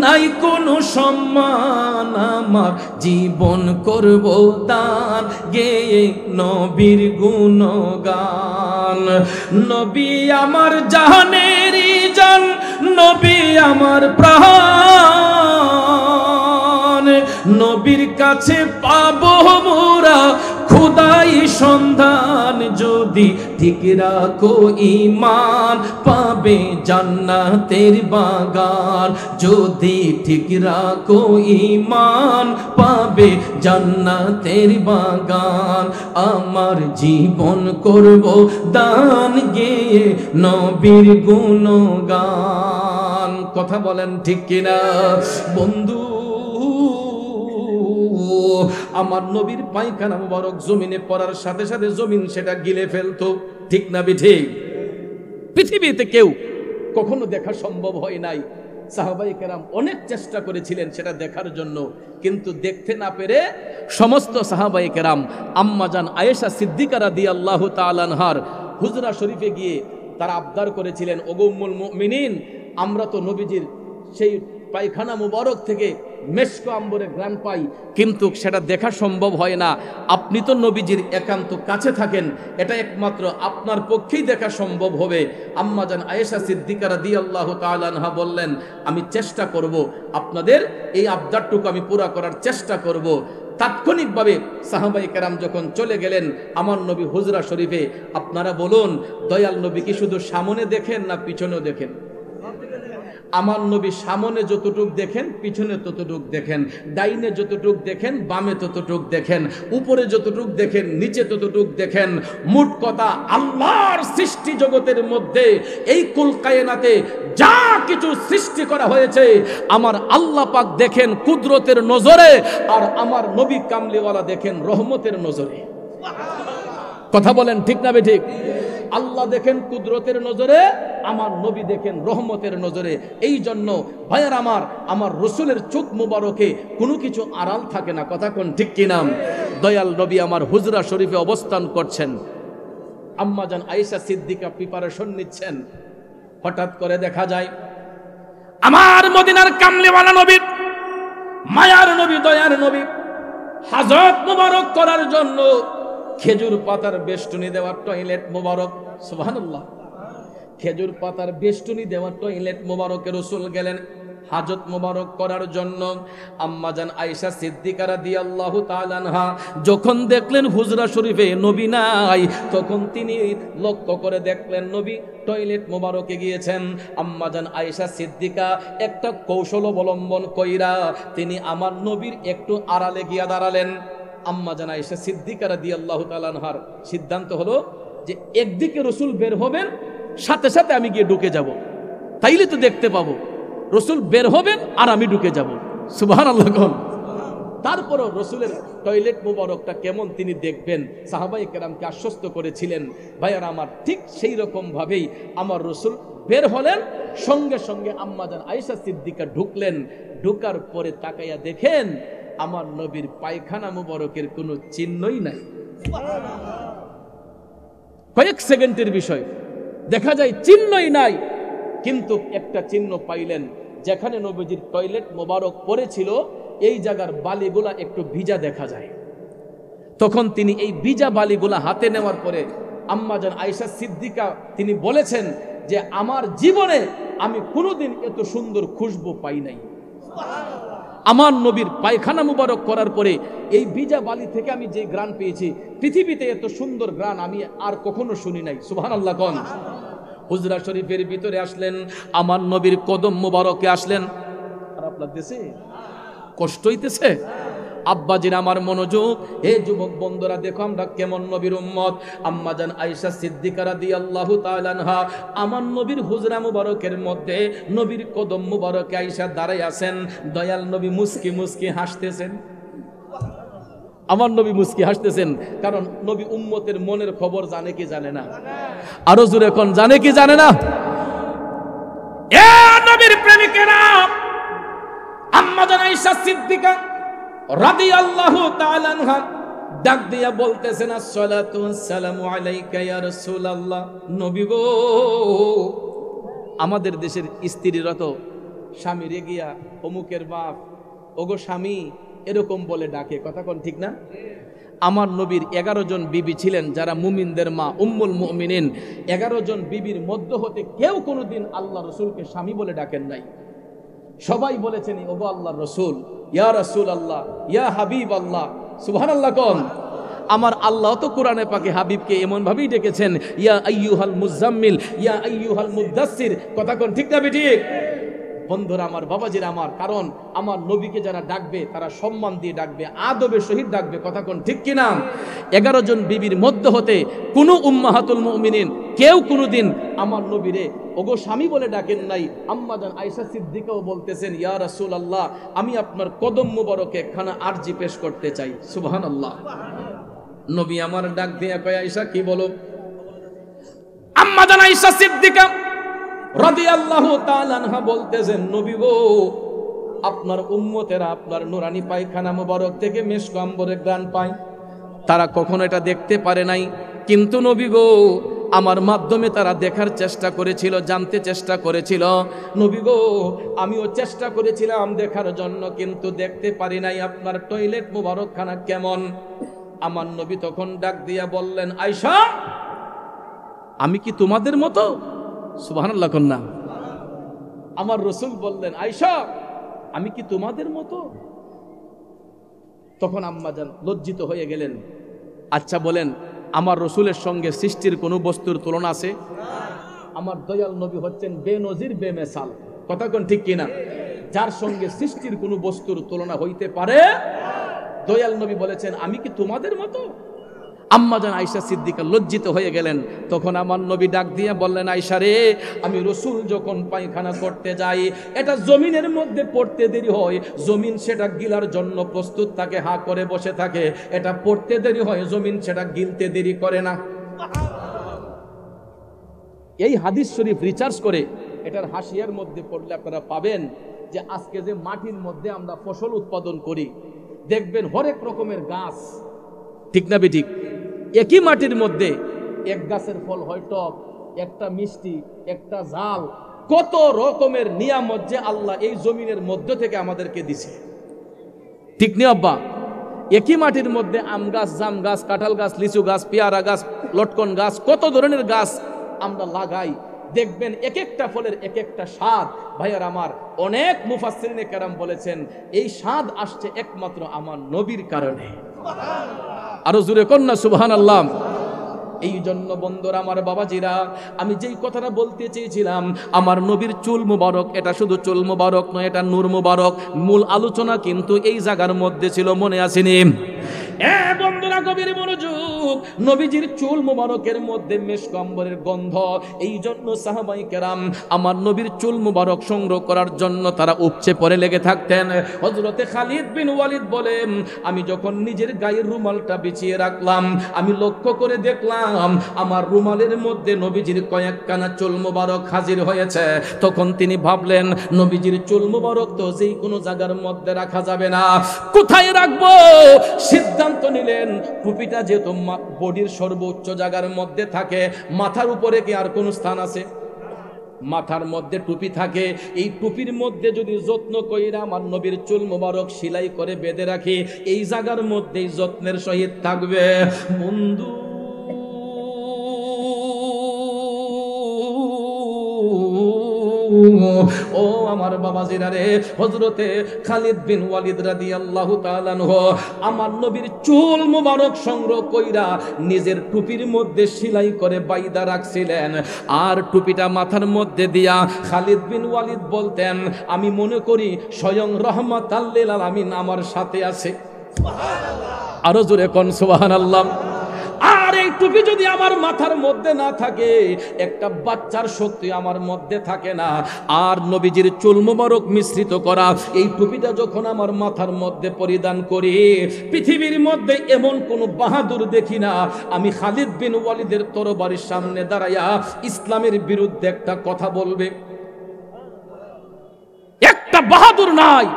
নাই কোনো সম্মান, আমার জীবন করব দান গেয়ে নবীর গুণগান। নবী আমার জাহানেরই জান, নবী আমার প্রাণ, নবীর কাছে পাবো মোরা খোদাই সন্ধান, যদি ঠিক রাখো ঈমান পাবে জান্নাতের বাগান, যদি ঠিক রাখো ঈমান পাবে জান্নাতের বাগান। আমার জীবন করব দান গেয়ে নবীর গুণগান, কথা বলেন ঠিক কিনা বন্ধু? আমার নবীর পায়খানা মুবারক জমিনে পড়ার সাথে সাথে জমিন সেটা গিলে ফেলতো, ঠিক না ঠিক? পৃথিবীতে কেউ কখনো দেখা সম্ভব হয় নাই। সাহাবায়ে কেরাম অনেক চেষ্টা করেছিলেন সেটা দেখার জন্য, কিন্তু দেখতে না পেরে সমস্ত সাহাবায়ে কেরাম আম্মাজান আয়েশা সিদ্দিকা রাদিয়াল্লাহু তাআলা আনহার হুজরা শরীফে গিয়ে তারা আবদার করেছিলেন, ওগো উম্মুল মুমিনিন, আমরা তো নবীজির সেই পায়খানা মুবারক থেকে মেশকো আম্বরের ঘ্রাণ পাই, কিন্তু সেটা দেখা সম্ভব হয় না। আপনি তো নবীজির একান্ত কাছে থাকেন, এটা একমাত্র আপনার পক্ষেই দেখা সম্ভব হবে। আম্মাজান আয়েশা সিদ্দিকা রাদিয়াল্লাহু তাআলা আনহা বললেন, আমি চেষ্টা করব, আপনাদের এই আবদারটুকু আমি পুরা করার চেষ্টা করব। তাৎক্ষণিকভাবে সাহাবায়ে কেরাম যখন চলে গেলেন আমার নবী হুজরা শরীফে, আপনারা বলুন দয়াল নবী কি শুধু সামনে দেখেন না পিছনেও দেখেন? আমার নবী সামনে যতটুক দেখেন পিছনে ততটুক দেখেন, ডাইনে যতটুক দেখেন বামে ততটুক দেখেন, উপরে যতটুক দেখেন নিচে ততটুক দেখেন। মোট কথা আল্লাহর সৃষ্টি জগতের মধ্যে এই কুল কায়নাতে যা কিছু সৃষ্টি করা হয়েছে আমার আল্লাহ পাক দেখেন কুদরতের নজরে, আর আমার নবী কামলিওয়ালা দেখেন রহমতের নজরে। কথা বলেন ঠিক না বে ঠিক? আল্লাহ দেখেন কুদরতের নজরে, আমার নবী দেখেন রহমতের নজরে। এই জন্য ভাইয়ার আমার রসুলের চোখ মুবারকে কোনো কিছু আড়াল থাকে না, কথা কোন ঠিক কি নাম? দয়াল নবী আমার হুজরা শরীফে অবস্থান করছেন, আম্মাজান আয়েশা সিদ্দিকা প্রিপারেশন নিচ্ছেন। হঠাৎ করে দেখা যায় আমার মদিনার কামলিওয়ালা নবী, মায়ার নবী, দয়ার নবী হাজত মুবারক করার জন্য খেজুর পাতার বেষ্টনী দেওয়া টয়লেট মুবারক, সুবহানাল্লাহ, খেজুর পাতার বেষ্টনী দেওয়া টয়লেট মুবারকে রাসূল গেলেন হাজত মুবারক করার জন্য। আম্মাজান আয়েশা সিদ্দিকা রাদিয়াল্লাহু তাআলা আনহা যখন দেখলেন হুজরা শরীফে নবী নাই, তখন তিনি লক্ষ্য করে দেখলেন নবী টয়লেট মুবারকে গিয়েছেন। আম্মাজান আয়েশা সিদ্দিকা একটা কৌশল অবলম্বন কইরা তিনি আমার নবীর একটু আড়ালে গিয়া দাঁড়ালেন। আম্মাজান আয়েশা সিদ্দিকা রাদিয়াল্লাহু তাআলা আনহার সিদ্ধান্ত হলো যে একদিকে রাসূল বের হবেন, সাথে সাথে আমি গিয়ে ঢুকে যাব, তাইলে তো দেখতে পাবো। রাসূল বের হবেন আর আমি ঢুকে যাব, সুবহানাল্লাহ। তারপরও রাসূলের টয়লেট মুবারকটা কেমন তিনি দেখবেন, সাহাবায়ে কেরামকে আশ্বস্ত করেছিলেন। ভাইয়ারা আমার, ঠিক সেই রকম ভাবেই আমার রাসূল বের হলেন, সঙ্গে সঙ্গে আম্মাজান আয়েশা সিদ্দিকা ঢুকলেন। ঢুকার পরে তাকাইয়া দেখেন আমার নবীর পায়খানা মুবারকের কোনো চিহ্নই নাই। কয়েক সেকেন্ডের বিষয়, দেখা যায় চিহ্নই নাই, কিন্তু একটা চিহ্ন পাইলেন, যেখানে নবীজির টয়লেট মোবারক পড়েছিল এই জায়গার বালিগুলা একটু ভিজা দেখা যায়। তখন তিনি এই ভিজা বালিগুলা হাতে নেওয়ার পরে আম্মাজান আয়েশা সিদ্দিকা তিনি বলেছেন যে আমার জীবনে আমি কোনোদিন এত সুন্দর খুশবু পাই নাই। আমার নবীর পায়খানা মুবারক করার পরে এই ভিজা বালি থেকে আমি যে ঘ্রাণ পেয়েছি, পৃথিবীতে এত সুন্দর ঘ্রাণ আমি আর কখনো শুনি নাই, সুবহানাল্লাহ। কোন হুজরা শরীফের ভিতরে আসলেন, আমার নবীর কদম মুবারকে আসলেন। খারাপ লাগতেছে, কষ্ট হইতেছে? আব্বাজির আমার মনোযোগ, হে যুবক বন্ধুরা, দেখো আমরা কেমন নবীর উম্মত। আম্মাজান আয়েশা সিদ্দিকা রাদিয়াল্লাহু তাআলা আনহা আমার নবীর হুজরা মুবারকের মধ্যে নবীর কদম মুবারকে আয়েশা দাঁড়ায় আছেন। দয়াল নবী মুস্কি মুস্কি হাসতেছেন। আমার নবী মুস্কি হাসতেছেন, কারণ নবী উম্মতের মনের খবর জানে কি জানে না? আরো জোরে কোন, জানে কি জানে না? এ নবীর প্রেমিকেরা, আম্মাজান আয়েশা সিদ্দিকা রাদিয়াল্লাহু তাআলা আনহা ডাক দিয়া বলতেছেন, আসসালাতু ওয়াসসালামু আলাইকা ইয়া রাসূলুল্লাহ। নবী গো, আমাদের দেশের স্ত্রীরা তো স্বামীরে গিয়া অমুকের বাপ, ওগো স্বামী এরকম বলে ডাকে, কথা কোন ঠিক না? আমার নবীর 11 জন বিবি ছিলেন যারা মুমিনদের মা, উম্মুল মুমিনিন। 11 জন বিবির মধ্য হতে কেউ কোনোদিন আল্লাহ রসুলকে স্বামী বলে ডাকেন নাই। সবাই বলেছেন ওগো আল্লাহর রসুল, ইয়া রাসূলুল্লাহ, ইয়া হাবিব আল্লাহ, সুবহানাল্লাহ। কোন আমার আল্লাহ তো কোরআনে পাকে হাবিবকে এমন ভাবেই ডেকেছেন, ইয়া আইয়ুহাল মুজাম্মিল, ইয়া আইয়ুহাল মুদাসসির, কথা কোন ঠিক না ঠিক? বন্ধুরা আমার, বাবাজিরা আমার, কারণ আমার নবীকে যারা ডাকবে তারা সম্মান দিয়ে ডাকবে, আদবের সহিত ডাকবে, কথা কোন ঠিক কিনা? 11 জন বিবির মধ্য হতে কোনো উম্মাহাতুল মুমিনিন কেউ কোনোদিন আমার নবীরে ওগো স্বামী বলে ডাকেন নাই। আম্মাজান আয়েশা সিদ্দিকাও বলতেছেন, ইয়া রাসূলুল্লাহ, আমি আপনার কদম মুবারকে একখানা আরজি পেশ করতে চাই, সুবহানাল্লাহ। নবী আমার ডাক দিয়ে কয়, আয়েশা কি বলো? আম্মাজান আয়েশা সিদ্দিকা রাদিয়াল্লাহু তাআলা আনহা বলতেছেন, নবী গো, আপনার উম্মতেরা আপনার নুরানি পায়খানা মুবারক থেকে মিশক আম্বরের ঘ্রাণ পায়। তারা কখনো এটা দেখতে পারে নাই, কিন্তু নবী গো, আমার মাধ্যমে তারা দেখার চেষ্টা করেছিল, জানতে চেষ্টা করেছিল। নবী গো, আমিও চেষ্টা করেছিলাম দেখার জন্য, কিন্তু দেখতে পারি নাই আপনার টয়লেট মুবারকখানা কেমন। আমার নবী তখন ডাক দিয়া বললেন, আয়েশা, আমি কি তোমাদের মতো? সুবহানাল্লাহ কন্যা। আমার রাসূল বললেন, আয়েশা, আমি কি তোমাদের মতো? তখন আম্মাজান লজ্জিত হয়ে গেলেন। আচ্ছা বলেন, আমার রাসূলের সঙ্গে সৃষ্টির কোনো বস্তুর তুলনা আছে? আমার দয়াল নবী হচ্ছেন বেনজির বেমেসাল, কথা কোন ঠিক কিনা? যার সঙ্গে সৃষ্টির কোনো বস্তুর তুলনা হইতে পারে। দয়াল নবী বলেছেন, আমি কি তোমাদের মতো? আম্মাজান আয়েশা সিদ্দিকা লজ্জিত হয়ে গেলেন। তখন আমার নবী ডাক দিয়ে বললেন, আয়েশা রে, আমি রাসূল যখন পায়খানা করতে যাই, এটা জমিনের মধ্যে পড়তে দেরি হয়, জমিন সেটা গিলার জন্য প্রস্তুত থাকে, হা করে বসে থাকে। এটা পড়তে দেরি হয়, জমিন সেটা গিলতে দেরি করে না। এই হাদিস শরীফ রিসার্চ করে এটার হাসিয়ার মধ্যে পড়লে আপনারা পাবেন যে আজকে যে মাটির মধ্যে আমরা ফসল উৎপাদন করি, দেখবেন হরেক রকমের গাছ, ঠিক না বেঠিক? একই মাটির মধ্যে এক গাছের ফল হয় টক, একটা মিষ্টি, একটা ঝাল, কত রকমের নিয়ামত যে আল্লাহ এই জমিনের মধ্য থেকে আমাদেরকে দিছে, ঠিক নি আব্বা? একই মাটির মধ্যে আম গাছ, জাম গাছ, কাঁঠাল গাছ, লিচু গাছ, পেয়ারা গাছ, লটকন গাছ, কত ধরনের গাছ আমরা লাগাই, দেখবেন এক একটা ফলের এক একটা স্বাদ। ভাইয়ার আমার, অনেক মুফাসসিরিনে কেরাম বলেছেন এই স্বাদ আসছে একমাত্র আমার নবীর কারণে। আরো জোরে কন্যা সুবহানাল্লাহ। এই জন্য বন্ধুরা আমার, বাবাজিরা, আমি যেই কথাটা বলতে চেয়েছিলাম, আমার নবীর চুল মুবারক, এটা শুধু চুল মুবারক নয়, এটা নূর মুবারক। মূল আলোচনা কিন্তু এই জায়গার মধ্যে ছিল, মনে আসেনি? বন্ধুরা গভীর মনোযোগ, নবীজির চুল মুবারকের মধ্যে মেশক আম্বরের গন্ধ। এই জন্য সাহাবায়ে কেরাম আমার নবীর চুল মুবারক সংগ্রহ করার জন্য তারা উপচে পড়ে লেগে থাকতেন। হযরতে খালিদ বিন ওয়ালিদ বলেন, আমি যখন নিজের গায়ের রুমালটা বিছিয়ে রাখলাম, আমি লক্ষ্য করে দেখলাম আমার রুমালের মধ্যে নবীজির কয়েকখানা চুল মুবারক হাজির হয়েছে। তখন তিনি ভাবলেন, নবীজির চুল মুবারক তো যেই কোনো জায়গার মধ্যে রাখা যাবে না, কোথায় রাখবো? সিদ্ধান্ত নিলেন, টুপিটা যেহেতু বডির সর্বোচ্চ জায়গার মধ্যে থাকে, মাথার উপরে কি আর কোন স্থান আছে? মাথার মধ্যে টুপি থাকে, এই টুপির মধ্যে যদি যত্ন কইরা আমার নবীর চুল মুবারক সেলাই করে বেঁধে রাখি, এই জায়গার মধ্যেই যত্নের সহিত থাকবে। বন্ধু ও আমার বাবাজিরা রে, হযরতে খালিদ বিন ওয়ালিদ রাদিয়াল্লাহু তাআলা আনহু আমার নবীর চুল মুবারক সংগ্রহ কইরা নিজের টুপির মধ্যে সেলাই করে বাইদা রাখছিলেন। আর টুপিটা মাথার মধ্যে দিয়া খালিদ বিন ওয়ালিদ বলতেন, আমি মনে করি স্বয়ং রাহমাতাল লিল আলামিন আমার সাথে আছে। সুবহানাল্লাহ। আরো জোরে কোন সুবহানাল্লাহ। আর এই টুপি যদি আমার মাথার মধ্যে না থাকে, একটা বাচ্চার শক্তি আমার মধ্যে থাকে না। আর নবীজির চুল মুবারক মিশ্রিত করা এই টুপিটা যখন আমার মাথার মধ্যে পরিধান করি, পৃথিবীর মধ্যে এমন কোন বাহাদুর দেখি না আমি খালিদ বিন ওয়ালিদের তরবারির সামনে দাঁড়াইয়া ইসলামের বিরুদ্ধে একটা কথা বলবে। একটা বাহাদুর নাই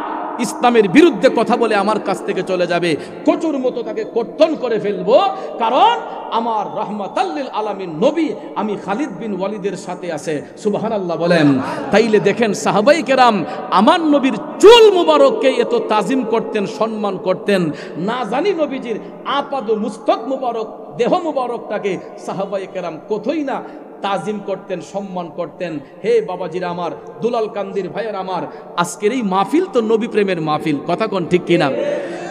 ইসলামের বিরুদ্ধে কথা বলে আমার কাছ থেকে চলে যাবে, কচুর মতো তাকে কর্তন করে ফেলবো। কারণ আমার রাহমাতাল লিল আলামিন নবী আমি খালিদ বিন ওয়ালিদের সাথে আছে। সুবহানাল্লাহ বলেন। তাইলে দেখেন সাহাবায়ে কেরাম আমার নবীর চুল মুবারককে এত তাজিম করতেন, সম্মান করতেন। না জানি নবীজির আপাদ মুস্তক মুবারক, দেহ মুবারকটাকে সাহাবায়ে কেরাম কতই না তাজিম করতেন, সম্মান করতেন। হে বাবাজিরা আমার, দুলাল কান্দির ভাইয়ের আমার, আজকের এই মাহফিল তো নবী প্রেমের মাহফিল, কথা কোন ঠিক কিনা?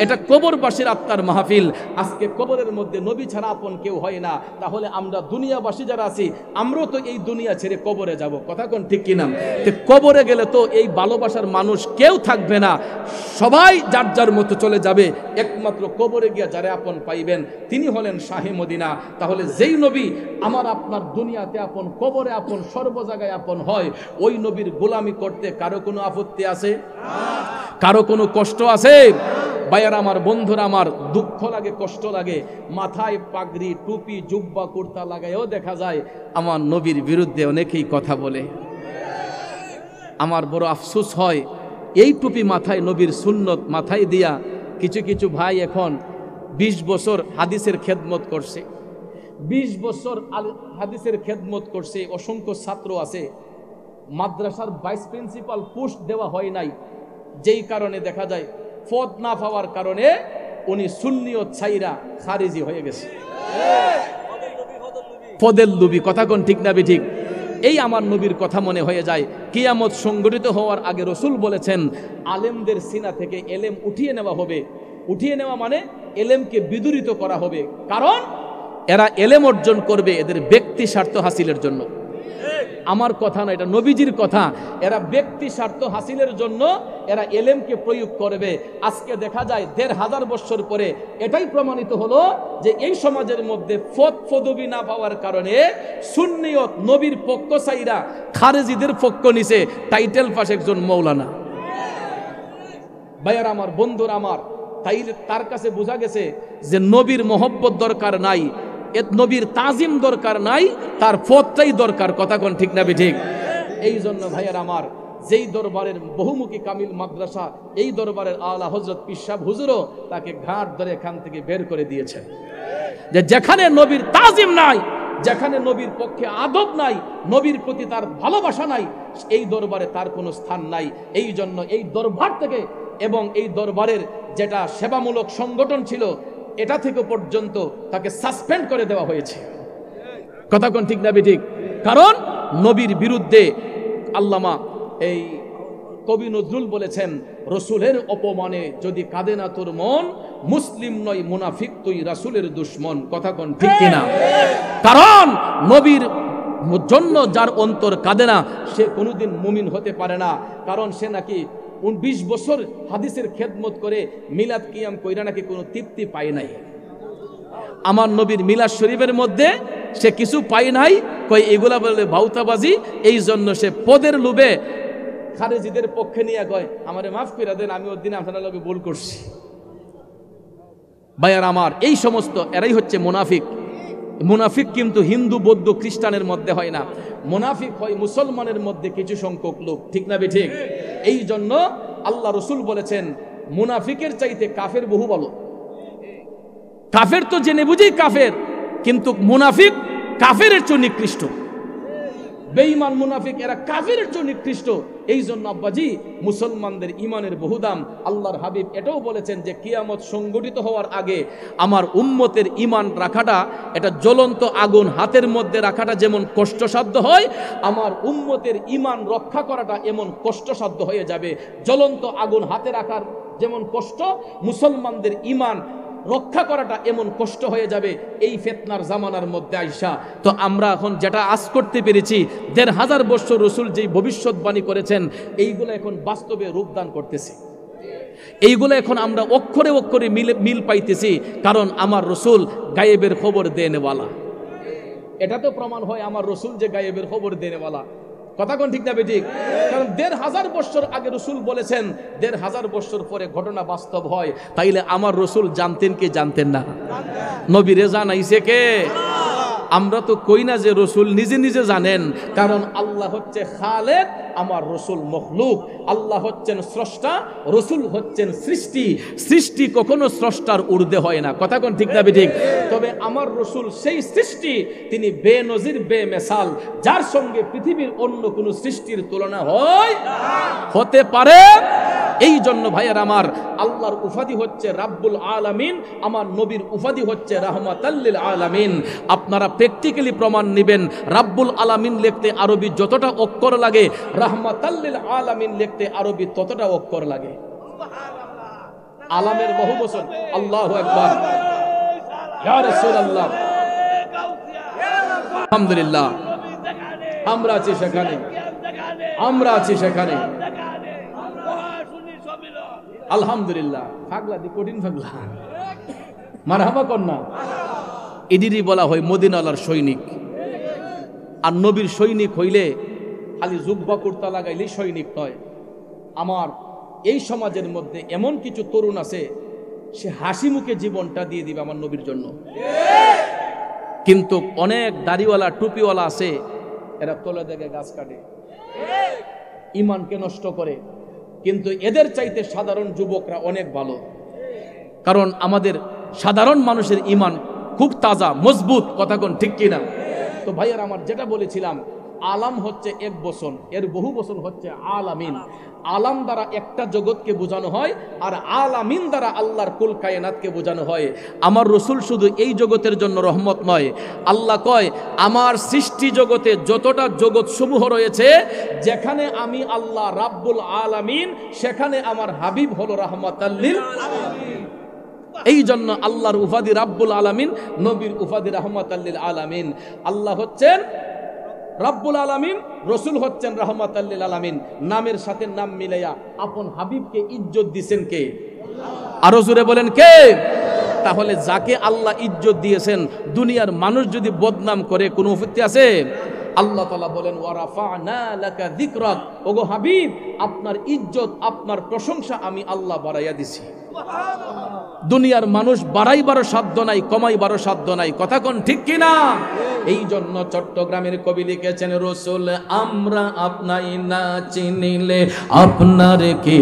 এটা কবরবাসীর আত্মার মাহফিল। আজকে কবরের মধ্যে নবী ছাড়া আপন কেউ হয় না। তাহলে আমরা দুনিয়াবাসী যারা আছি, আমরাও তো এই দুনিয়া ছেড়ে কবরে যাব, কথা কোন ঠিক কিনা? তো কবরে গেলে তো এই ভালোবাসার মানুষ কেউ থাকবে না, সবাই যার যার মতো চলে যাবে। একমাত্র কবরে গিয়া যারা আপন পাইবেন তিনি হলেন শাহে মদিনা। তাহলে যেই নবী আমার আপনার দুনিয়াতে আপন, কবরে আপন, সর্ব জায়গায় আপন হয়, ওই নবীর গোলামি করতে কারো কোনো আপত্তি আছে? কারো কোনো কষ্ট আছে? ভাইয়ার আমার, বন্ধুরা আমার, দুঃখ লাগে, কষ্ট লাগে। মাথায় পাগড়ি, টুপি, জুব্বা, কুর্তা লাগায়ও দেখা যায় আমার নবীর বিরুদ্ধে অনেকেই কথা বলে। আমার বড় আফসোস হয়, এই টুপি মাথায়, নবীর সুন্নত মাথায় দিয়া কিছু কিছু ভাই এখন 20 বছর হাদিসের খেদমত করছে, 20 বছর হাদিসের খেদমত করছে। অসংখ্য ছাত্র আছে, মাদ্রাসার ভাইস প্রিন্সিপাল পোস্ট দেওয়া হয় নাই, যেই কারণে দেখা যায় পদ না পাওয়ার কারণে উনি সুন্নিয়ত ছাইরা খারিজি হয়ে গেছে। পদের লুবি, কথা কোন ঠিক না ঠিক? এই আমার নবীর কথা মনে হয়ে যায়। কিয়ামত সংগঠিত হওয়ার আগে রসুল বলেছেন, আলেমদের সিনা থেকে এলেম উঠিয়ে নেওয়া হবে। উঠিয়ে নেওয়া মানে এলেমকে বিদূরিত করা হবে। কারণ এরা এলেম অর্জন করবে এদের ব্যক্তি স্বার্থ হাসিলের জন্য। আমার কথা না, এটা নবীজির কথা। এরা ব্যক্তি স্বার্থ হাসিলের জন্য এরা এলেমকে প্রয়োগ করবে। আজকে দেখা যায় 1500 বছর পরে এটাই প্রমাণিত হলো যে এই সমাজের মধ্যে পদবি না পাওয়ার কারণে সুন্নিয়ত নবীর পক্ষ চাইরা খারেজিদের পক্ষ নিছে, টাইটেল পাশ একজন মৌলানা। ভাইয়ার আমার, বন্ধুরা আমার, তাই তার কাছে বোঝা গেছে যে নবীর মহব্বত দরকার নাই, নবীর তাজিম দরকার নাই, তার পথটাই দরকার, কথা কোন ঠিক না ঠিক? এই জন্য ভাইয়ার আমার, যেই দরবারের বহুমুখী কামিল মাদ্রাসা, এই দরবারের আলা হযরত পীর সাহেব হুজুরও তাকে ঘাট ধরে এখান থেকে বের করে দিয়েছে। যে যেখানে নবীর তাজিম নাই, যেখানে নবীর পক্ষে আদব নাই, নবীর প্রতি তার ভালোবাসা নাই, এই দরবারে তার কোনো স্থান নাই। এই জন্য এই দরবার থেকে এবং এই দরবারের যেটা সেবামূলক সংগঠন ছিল এটা থেকে পর্যন্ত তাকে সাসপেন্ড করে দেওয়া হয়েছে। কথা কোন ঠিক না ঠিক? কারণ নবীর বিরুদ্ধে আল্লামা এই কবি নজরুল বলেছেন, রসুলের অপমানে যদি কাঁদে না তোর মন, মুসলিম নয় মুনাফিক তুই রাসূলের দুশমন। কথা কোন ঠিক কিনা? কারণ নবীর জন্য যার অন্তর কাঁদে না সে কোনোদিন মুমিন হতে পারে না। কারণ সে নাকি 20 বছর হাদিসের খেদমত করে মিলাদ কিয়াম কইরা নাকি কোনো তৃপ্তি পায় নাই। আমার নবীর মিলাদ শরীফের মধ্যে সে কিছু পায় নাই, কই এগুলা বলে বাউতাবাজি। এই জন্য সে পদের লোভে খারেজিদের পক্ষে নিয়ে কয় আমারে মাফ করে দেন, আমি ওর দিন আপনার লগে ভুল করছি। ভাইয়ার আমার, এই সমস্ত এরাই হচ্ছে মুনাফিক। মুনাফিক কিন্তু হিন্দু বৌদ্ধ খ্রিস্টানের মধ্যে হয় না, মুনাফিক হয় মুসলমানের মধ্যে কিছু সংখ্যক লোক। ঠিক না ঠিক? এই জন্য আল্লাহ রসুল বলেছেন মুনাফিকের চাইতে কাফের বহু ভালো। কাফের তো জেনে বুঝেই কাফের, কিন্তু মুনাফিক কাফেরের চেয়ে নিকৃষ্ট। বেঈমান মুনাফিক এরা কাফেরের চেয়ে নিকৃষ্ট। এই জন্য আব্বাজি মুসলমানদের ইমানের বহু দাম। আল্লাহর হাবিব এটাও বলেছেন যে কিয়ামত সংগঠিত হওয়ার আগে আমার উম্মতের ইমান রাখাটা, এটা জ্বলন্ত আগুন হাতের মধ্যে রাখাটা যেমন কষ্টসাধ্য হয়, আমার উম্মতের ইমান রক্ষা করাটা এমন কষ্টসাধ্য হয়ে যাবে। জ্বলন্ত আগুন হাতে রাখার যেমন কষ্ট, মুসলমানদের ইমান রক্ষা করাটা এমন কষ্ট হয়ে যাবে এই ফিতনার জামানার মধ্যে আইসা। তো আমরা এখন যেটা আজ করতে পেরেছি, ১৫০০ বছর রসুল যেই ভবিষ্যৎবাণী করেছেন এইগুলো এখন বাস্তবে রূপদান করতেছি। এইগুলো এখন আমরা অক্ষরে অক্ষরে মিল পাইতেছি, কারণ আমার রসুল গায়েবের খবর দেনেওয়ালা। এটা তো প্রমাণ হয় আমার রসুল যে গায়েবের খবর দেনেওয়ালা। কথা কোন ঠিক না ঠিক? কারণ ১৫০০ বছর আগে রসুল বলেছেন, ১৫০০ বছর পরে ঘটনা বাস্তব হয়। তাইলে আমার রসুল জানতেন কি জানতেন না? নবীরে জানাইছে কে? আমরা তো কই না যে রসুল নিজে নিজে জানেন, কারণ আল্লাহ হচ্ছে খালেক, আমার রসুল মখলুক। আল্লাহ হচ্ছেন স্রষ্টা, রসুল হচ্ছেন সৃষ্টি। সৃষ্টি কখনো স্রষ্টার ঊর্ধ্বে হয় না। কথা কোন ঠিক না ঠিক? তবে আমার রসুল সেই সৃষ্টি, তিনি বেনজির বেমেসাল, যার সঙ্গে পৃথিবীর অন্য কোন সৃষ্টির তুলনা হয় হতে পারে। এই জন্য ভাইয়ের আমার, আল্লাহর উপাধি হচ্ছে রাব্বুল আলামিন, আমার নবীর উপাধি হচ্ছে রাহমাতাল লিল আলামিন। আপনারা প্র্যাকটিক্যালি প্রমাণ নেবেন, রাব্বুল আলামিন লিখতে আরবি যতটা অক্ষর লাগে, রাহমাতাল লিল আলামিন লিখতে আরবি ততটা অক্ষর লাগে। আলামের বহু বচন। আল্লাহু আকবার, ইয়া রাসূলুল্লাহ। আলহামদুলিল্লাহ, আমরা আছি সেখানে, আমরা আছি সেখানে। আলহামদুলিল্লাহ। পাগলা দি কঠিন পাগলা, মারহাবা কন্যা। এদিরই বলা হয় মদিনাওয়ালার সৈনিক। আর নবীর সৈনিক হইলে খালি জুব্বা কুর্তা লাগাইলেই সৈনিক নয়। আমার এই সমাজের মধ্যে এমন কিছু তরুণ আছে, সে হাসি মুখে জীবনটা দিয়ে দিবে আমার নবীর জন্য। কিন্তু অনেক দাড়িওয়ালা টুপিওয়ালা আছে, এরা তলে দেখে গাছ কাটে, ইমানকে নষ্ট করে। কিন্তু এদের চাইতে সাধারণ যুবকরা অনেক ভালো, কারণ আমাদের সাধারণ মানুষের ইমান খুব তাজা মজবুত। কথা কোন ঠিক কিনা? তো ভাইয়ার আমার, যেটা বলেছিলাম, আলাম হচ্ছে এক বচন, এর বহু বচন হচ্ছে আলামিন। আলাম দ্বারা একটা জগৎকে বোঝানো হয়, আর আলামিন দ্বারা আল্লাহর কুল কায়নাতকে বোঝানো হয়। আমার রসুল শুধু এই জগতের জন্য রহমত নয়। আল্লাহ কয়, আমার সৃষ্টি জগতে যতটা জগৎ সমূহ রয়েছে, যেখানে আমি আল্লাহ রাব্বুল আলামিন, সেখানে আমার হাবিব হলো রাহমাতাল লিল আলামিন। এই জন্য আল্লাহর উপাধি রাব্বুল আলামিন, নবীর উপাধি রাহমাতাল লিল আলামিন। আল্লাহ হচ্ছেন রাব্বুল আলামিন, রসুল হচ্ছেন রাহমাতাল লিল আলামিন। নামের সাথে নাম মিলাইয়া আপন হাবিবকে ইজ্জত দিয়েছেন কে? আরো জোরে বলেন কে? তাহলে যাকে আল্লাহ ইজ্জত দিয়েছেন, দুনিয়ার মানুষ যদি বদনাম করে, কোনো আপত্তি আছে? আল্লাহ তাআলা বলেন, ওয়ারাফা'না লাকা যিকরাক, ওগো হাবিব, আপনার ইজ্জত, আপনার প্রশংসা আমি আল্লাহ বাড়াইয়া দিছি। দুনিয়ার মানুষ বাড়াইবারও সাধ্য নাই, কমাইবারও সাধ্য নাই। কথা কোন ঠিক কিনা? এই জন্য চট্টগ্রামের কবি লিখেছেন, রসুল আমরা আপনাই না চিনিলে আপনার কে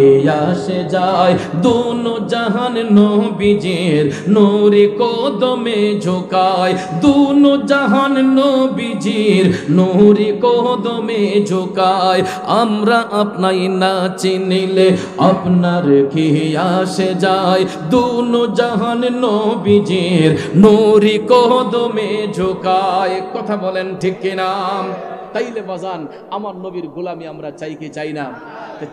আসে যায়, দোনো জাহান নবীজির নূরে কদমে ঝোকায়, দোনো জাহান নবীজির নূরে কদমে ঝোকায়, আমরা আপনাই না চিনিলে আপনার কে আসে যায়, দোনো জাহান নবীজির নূরে কদমে ঝোকায়। কথা বলেন ঠিক কিনা? তাইলে বাজান আমার নবীর গোলামি আমরা চাই কি চাই না?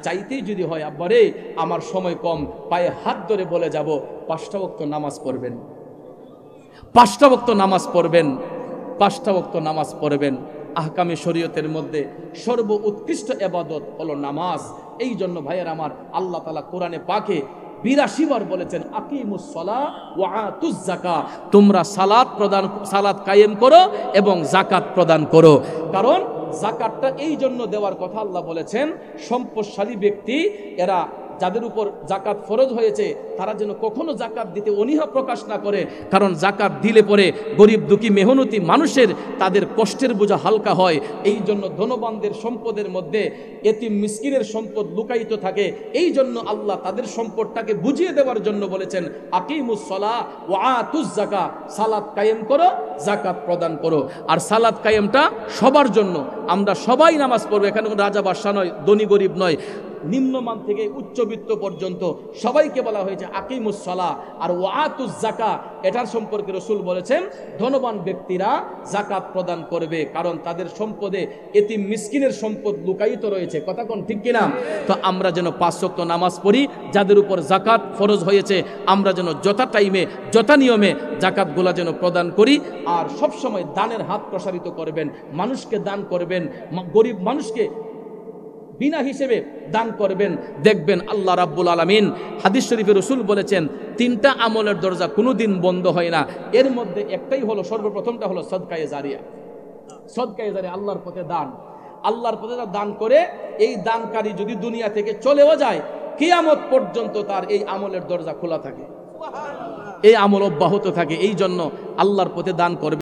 চাইতেই যদি হয় আব্বারে আমার সময় কম, পায়ে হাত ধরে বলে যাব 5টা ওয়াক্ত নামাজ পড়বেন, 5টা ওয়াক্ত নামাজ পড়বেন, 5টা ওয়াক্ত নামাজ পড়বেন। আহকামে শরীয়তের মধ্যে সর্ব উৎকৃষ্ট ইবাদত হলো নামাজ। এই জন্য ভাইয়ের আমার আল্লাহ তাআলা কোরআনে পাকে 82 বার বলেছেন আকিমুস সালাহ ওয়া আতুজ যাকাত, তোমরা সালাত কায়েম করো এবং যাকাত প্রদান করো। কারণ যাকাতটা এই জন্য দেওয়ার কথা আল্লাহ বলেছেন, সম্পদশালী ব্যক্তি এরা যাদের উপর যাকাত ফরজ হয়েছে তারা যেন কখনো যাকাত দিতে অনীহা প্রকাশ না করে। কারণ যাকাত দিলে পরে গরিব দুঃখী মেহনতি মানুষের তাদের কষ্টের বোঝা হালকা হয়। এই জন্য ধনবানদের সম্পদের মধ্যে এতিম মিসকিনের সম্পদ লুকায়িত থাকে। এই জন্য আল্লাহ তাদের সম্পদটাকে বুঝিয়ে দেওয়ার জন্য বলেছেন আকিমুস সালাহ ওয়া আতুজ যাকাত, সালাত কায়েম করো, যাকাত প্রদান করো। আর সালাত কায়েমটা সবার জন্য, আমরা সবাই নামাজ পড়বো। এখানে কোনো রাজা বাদশা নয়, ধনী গরিব নয়, নিম্নমান থেকে উচ্চবিত্ত পর্যন্ত সবাইকে বলা হয়েছে আকিমুস সালাহ। আর ওয়াতুজ যাকাত, এটার সম্পর্কে রাসূল বলেছেন ধনবান ব্যক্তিরা যাকাত প্রদান করবে, কারণ তাদের সম্পদে এতিম মিসকিনের সম্পদ লুকায়িত রয়েছে। কথা কোন ঠিক কিনা? তো আমরা যেন 5 ওয়াক্ত নামাজ পড়ি, যাদের উপর যাকাত ফরজ হয়েছে আমরা যেন যথা টাইমে যথা নিয়মে যাকাতগুলা যেন প্রদান করি। আর সব সময় দানের হাত প্রসারিত করবেন, মানুষকে দান করবেন, গরিব মানুষকে বিনা হিসেবে দান করবেন। দেখবেন আল্লাহ রাব্বুল আলামিন হাদিস শরীফে রাসূল বলেছেন 3টা আমলের দরজা কোনোদিন বন্ধ হয় না। এর মধ্যে একটাই হলো, সর্বপ্রথমটা হলো সদকায়ে জারিয়া। সদকায়ে জারিয়া আল্লাহর পথে দান, আল্লাহর পথে দান করে এই দানকারী যদি দুনিয়া থেকে চলেও যায় কিয়ামত পর্যন্ত তার এই আমলের দরজা খোলা থাকে, এই আমল অব্যাহত থাকে। এই জন্য আল্লাহর পথে দান করবে।